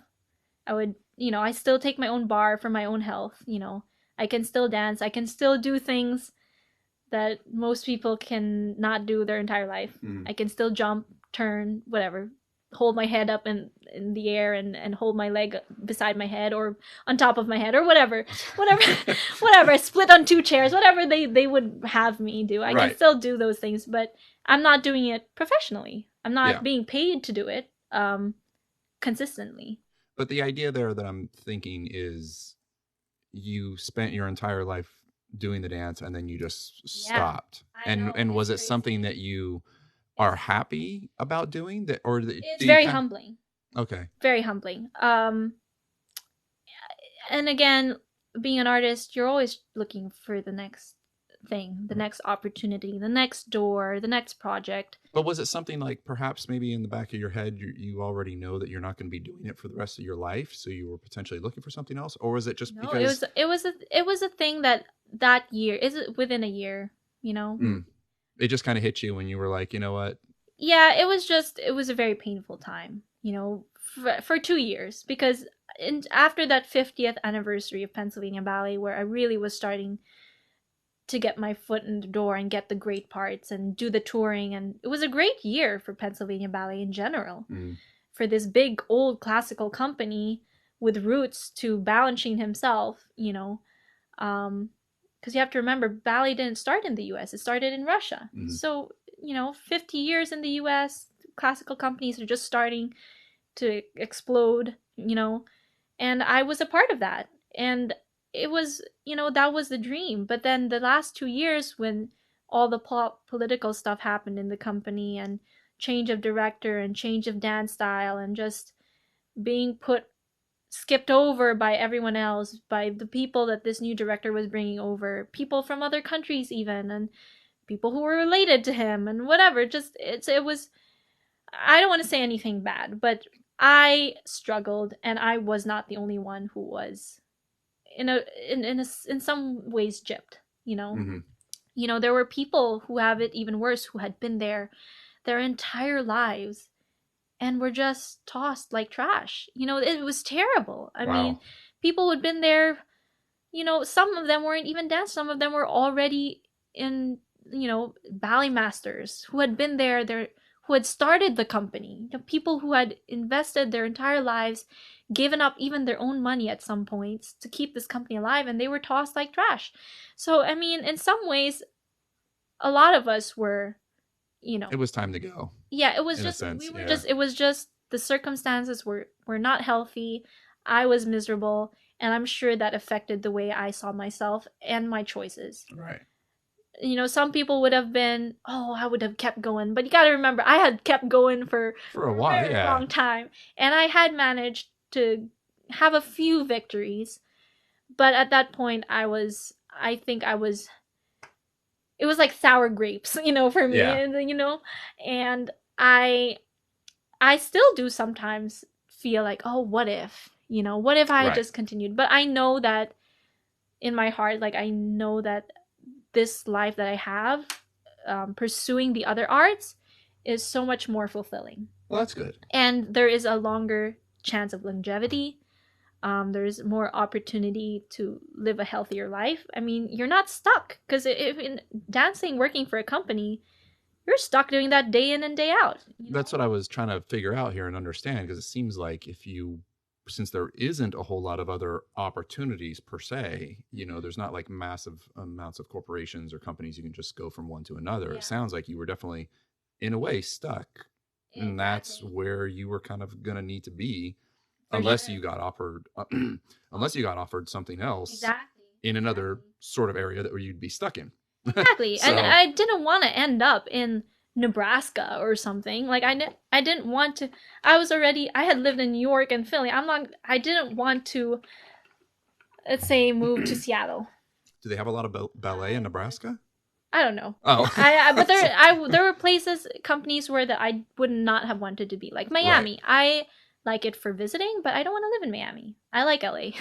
I would, you know, I still take my own bar for my own health, you know. I can still dance. I can still do things that most people can not do their entire life. I can still jump, turn, whatever. Hold my head up in the air and hold my leg beside my head or on top of my head or whatever. Whatever. Split on 2 chairs, whatever they would have me do. I can still do those things, but I'm not doing it professionally. I'm not being paid to do it consistently. But the idea there that I'm thinking is you spent your entire life doing the dance and then you just Yeah, stopped? I know. And was It's it crazy. something that you are happy about doing that, or do It's you very kind humbling. okay. Very humbling. And again, being an artist, you're always looking for the next thing, the next opportunity, the next door, the next project. But was it something like perhaps maybe in the back of your head you already know that you're not going to be doing it for the rest of your life, so you were potentially looking for something else, or was it just No, because it was a thing that year is within a year, you know. it just kind of hit you when you were like, you know what? Yeah, it was a very painful time, you know, for 2 years because after that 50th anniversary of Pennsylvania Ballet, where I really was starting to get my foot in the door and get the great parts and do the touring, and it was a great year for Pennsylvania Ballet in general. For this big old classical company with roots to Balanchine himself, you know, because you have to remember ballet didn't start in the US, it started in Russia. So, you know, 50 years in the US, classical companies are just starting to explode, you know, and I was a part of that. And it was, you know, that was the dream. But then the last 2 years, when all the political stuff happened in the company and change of director and change of dance style and just being skipped over by everyone else, by the people that this new director was bringing over, people from other countries even, and people who were related to him and whatever. Just it was, I don't want to say anything bad, but I struggled, and I was not the only one who was in some ways gypped. You know, you know, there were people who have it even worse, who had been there their entire lives and were just tossed like trash. You know, it was terrible. I mean, people who'd been there, you know, some of them weren't even danced, some of them were already in, you know, ballet masters who had been there, who had started the company. You know, people who had invested their entire lives, given up even their own money at some points to keep this company alive, and they were tossed like trash. So, I mean, in some ways, a lot of us were, you know, It was time to go. Yeah, it was In a just sense, we were yeah. just it was just the circumstances were not healthy. I was miserable, and I'm sure that affected the way I saw myself and my choices. Right. You know, some people would have been, oh, I would have kept going, but you got to remember, I had kept going for For a a while, very yeah. long time, and I had managed to have a few victories, but at that point, I think I was, it was like sour grapes, you know, for me, Yeah. and you know, and I I still do sometimes feel like, oh, what if? You know, what if I had Right. just continued? But I know that in my heart, like, I know that this life that I have, pursuing the other arts, is so much more fulfilling. Well, that's good. And there is a longer chance of longevity. There's more opportunity to live a healthier life. I mean, you're not stuck, because if in dancing, working for a company, you're stuck doing that day in and day out. You know? That's what I was trying to figure out here and understand, because it seems like since there isn't a whole lot of other opportunities per se, you know, there's not like massive amounts of corporations or companies you can just go from one to another. Yeah. It sounds like you were definitely, in a way, stuck. Exactly. And that's where you were kind of going to need to be, For unless sure. you got offered, unless you got offered something else Exactly. in another sort of area that where you'd be stuck in. Exactly. So- And I didn't want to end up in Nebraska or something. Like, I didn't want to. I had lived in New York and Philly. I didn't want to, let's say, move to Seattle. Do they have a lot of ballet in Nebraska? I don't know. Oh. But there were places, companies where that I would not have wanted to be. Like Miami. I like it for visiting, but I don't want to live in Miami. I like LA.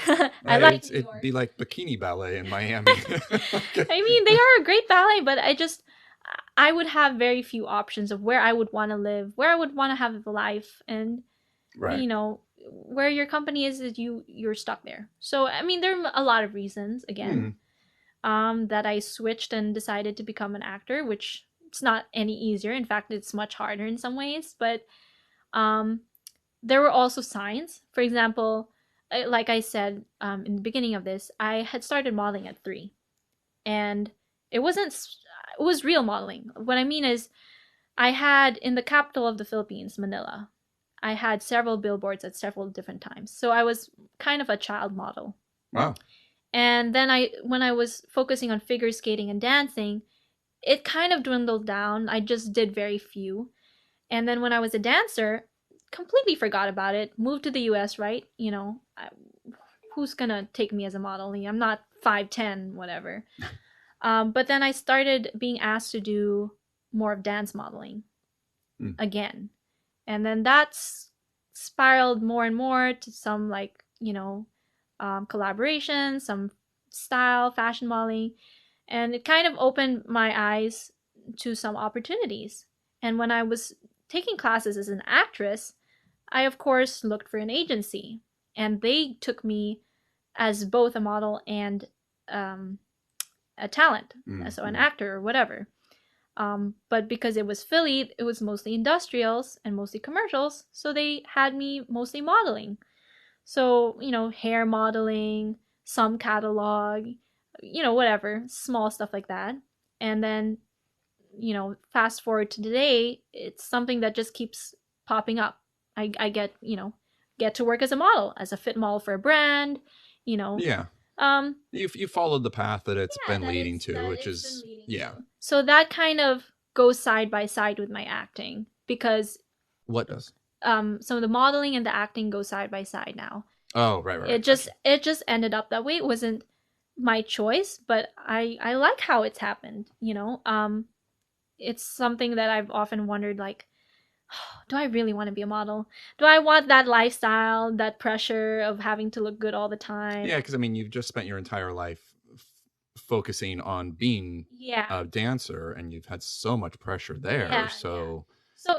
I like New York. It'd be like bikini ballet in Miami. Okay. I mean, they are a great ballet, but I would have very few options of where I would want to live, where I would want to have a life, and you know, where your company is you're stuck there. So I mean, there are a lot of reasons again that I switched and decided to become an actor, which it's not any easier. In fact, it's much harder in some ways. But there were also signs. For example, like I said in the beginning of this, I had started modeling at 3, and it was real modeling. What I mean is, I had, in the capital of the Philippines, Manila, I had several billboards at several different times. So I was kind of a child model. Wow. And then when I was focusing on figure skating and dancing, it kind of dwindled down. I just did very few. And then when I was a dancer, completely forgot about it. Moved to the US, right? Who's gonna take me as a model? I'm not 5'10", whatever. But then I started being asked to do more of dance modeling again. And then that's spiraled more and more to some collaboration, some style, fashion modeling. And it kind of opened my eyes to some opportunities. And when I was taking classes as an actress, I of course looked for an agency. And they took me as both a model and a talent, so an actor or whatever. But because it was Philly, it was mostly industrials and mostly commercials, so they had me mostly modeling. So, hair modeling, some catalog, whatever, small stuff like that. And then, fast forward to today, it's something that just keeps popping up. I get to work as a model, as a fit model for a brand, Yeah. You followed the path that it's been leading to, which is yeah. So that kind of goes side by side with my acting, because what does? So the modeling and the acting go side by side now. Oh, right. It just ended up that way. It wasn't my choice, but I like how it's happened, It's something that I've often wondered, like, do I really want to be a model? Do I want that lifestyle, that pressure of having to look good all the time? Yeah, because you've just spent your entire life focusing on being a dancer, and you've had so much pressure there. Yeah, so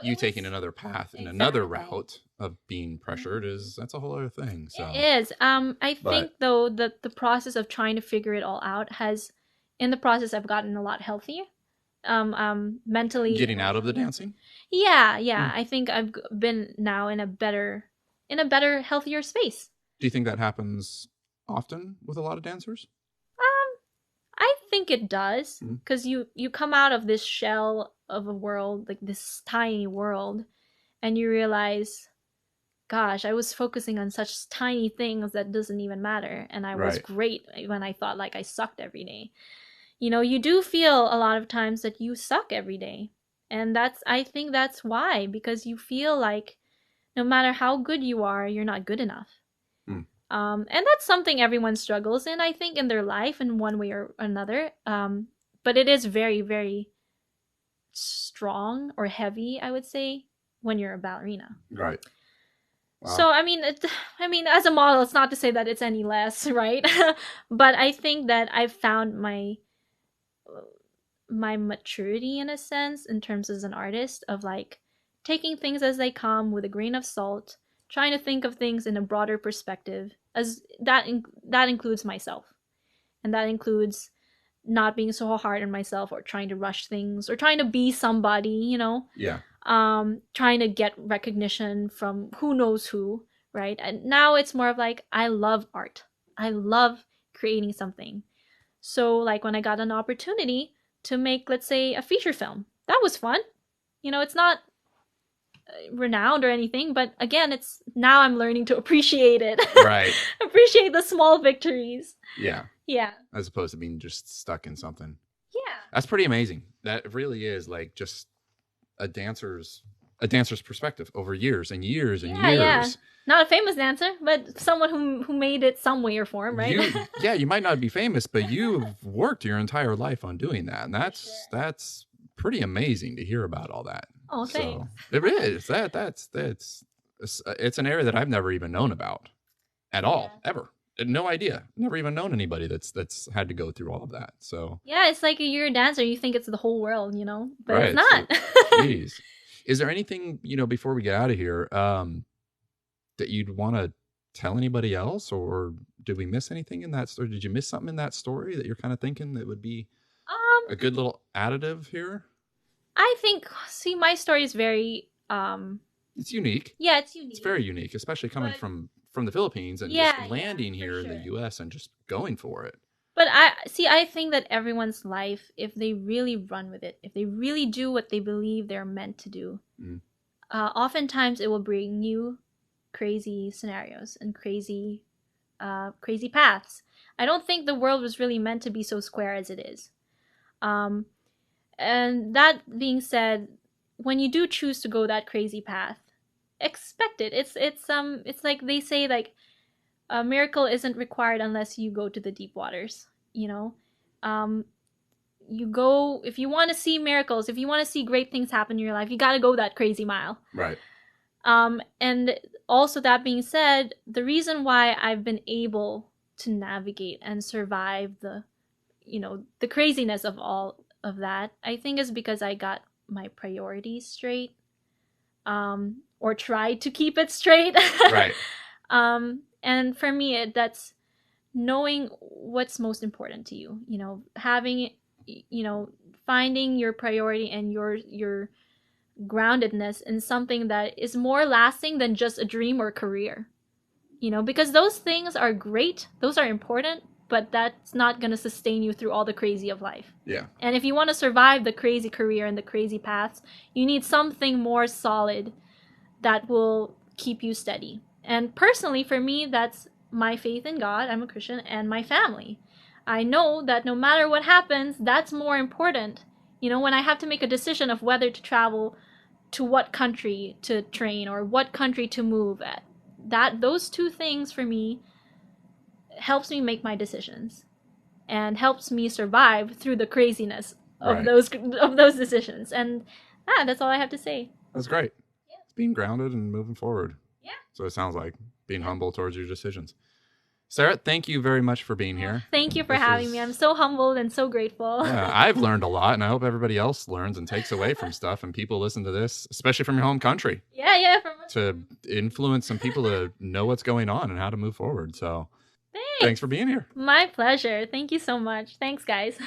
you taking another path in another route of being pressured that's a whole other thing. So it is. I think though that the process of trying to figure it all out in the process, I've gotten a lot healthier. Mentally, getting out of the dancing. Yeah. I think I've been now in a better, healthier space. Do you think that happens often with a lot of dancers? I think it does, because you come out of this shell of a world, like this tiny world, and you realize, gosh, I was focusing on such tiny things that doesn't even matter, and I was great when I thought like I sucked every day. You do feel a lot of times that you suck every day. And I think that's why, because you feel like no matter how good you are, you're not good enough. And that's something everyone struggles in, I think, in their life in one way or another. But it is very, very strong or heavy, I would say, when you're a ballerina. Right. Wow. So, I mean, as a model, it's not to say that it's any less, right? But I think that I've found my maturity, in a sense, in terms as an artist, of like taking things as they come with a grain of salt, trying to think of things in a broader perspective, as that includes myself, and that includes not being so hard on myself or trying to rush things or trying to be somebody, trying to get recognition from who knows who, right? And now it's more of like, I love art, I love creating something. So like when I got an opportunity to make, let's say, a feature film, that was fun. It's not renowned or anything, but again, now I'm learning to appreciate it. Right. Appreciate the small victories. Yeah. As opposed to being just stuck in something. Yeah. That's pretty amazing. That really is like just a dancer's perspective over years and years and years. Yeah. Not a famous dancer, but someone who made it some way or form, right? You might not be famous, but you've worked your entire life on doing that, and that's pretty amazing to hear about all that. Oh, thanks. So, it is. It's an area that I've never even known about at all, ever. No idea. Never even known anybody that's had to go through all of that. So yeah, it's like you're a dancer, you think it's the whole world, but it's not. Jeez. Is there anything, before we get out of here, that you'd want to tell anybody else, or did we miss anything in that story? Did you miss something in that story that you're kind of thinking that would be a good little additive here? I think, my story is very it's unique. Yeah, it's unique. It's very unique, especially coming from the Philippines and just landing here in the US and just going for it. But I think that everyone's life, if they really run with it, if they really do what they believe they're meant to do, oftentimes it will bring you crazy scenarios and crazy paths. I don't think the world was really meant to be so square as it is. And that being said, when you do choose to go that crazy path, expect it. It's like they say, like, a miracle isn't required unless you go to the deep waters. You know, you go if you want to see miracles, if you want to see great things happen in your life, you got to go that crazy mile. Right. And also, that being said, the reason why I've been able to navigate and survive the craziness of all of that, I think, is because I got my priorities straight, or tried to keep it straight. Right. And for me, that's knowing what's most important to you. Having, finding your priority and your groundedness in something that is more lasting than just a dream or career. Because those things are great, those are important, but that's not going to sustain you through all the crazy of life. Yeah. And if you want to survive the crazy career and the crazy paths, you need something more solid that will keep you steady. And personally, for me, that's my faith in God, I'm a Christian, and my family. I know that no matter what happens, that's more important. When I have to make a decision of whether to travel to what country to train or what country to move at, those two things for me helps me make my decisions and helps me survive through the craziness of Right. those decisions. And that's all I have to say. That's great. Yeah. It's being grounded and moving forward. Yeah. So it sounds like being humble towards your decisions. Sarah, thank you very much for being here. Thank you for having me. I'm so humbled and so grateful. Yeah, I've learned a lot, and I hope everybody else learns and takes away from stuff, and people listen to this, especially from your home country. Yeah. To influence some people to know what's going on and how to move forward. So thanks for being here. My pleasure. Thank you so much. Thanks, guys.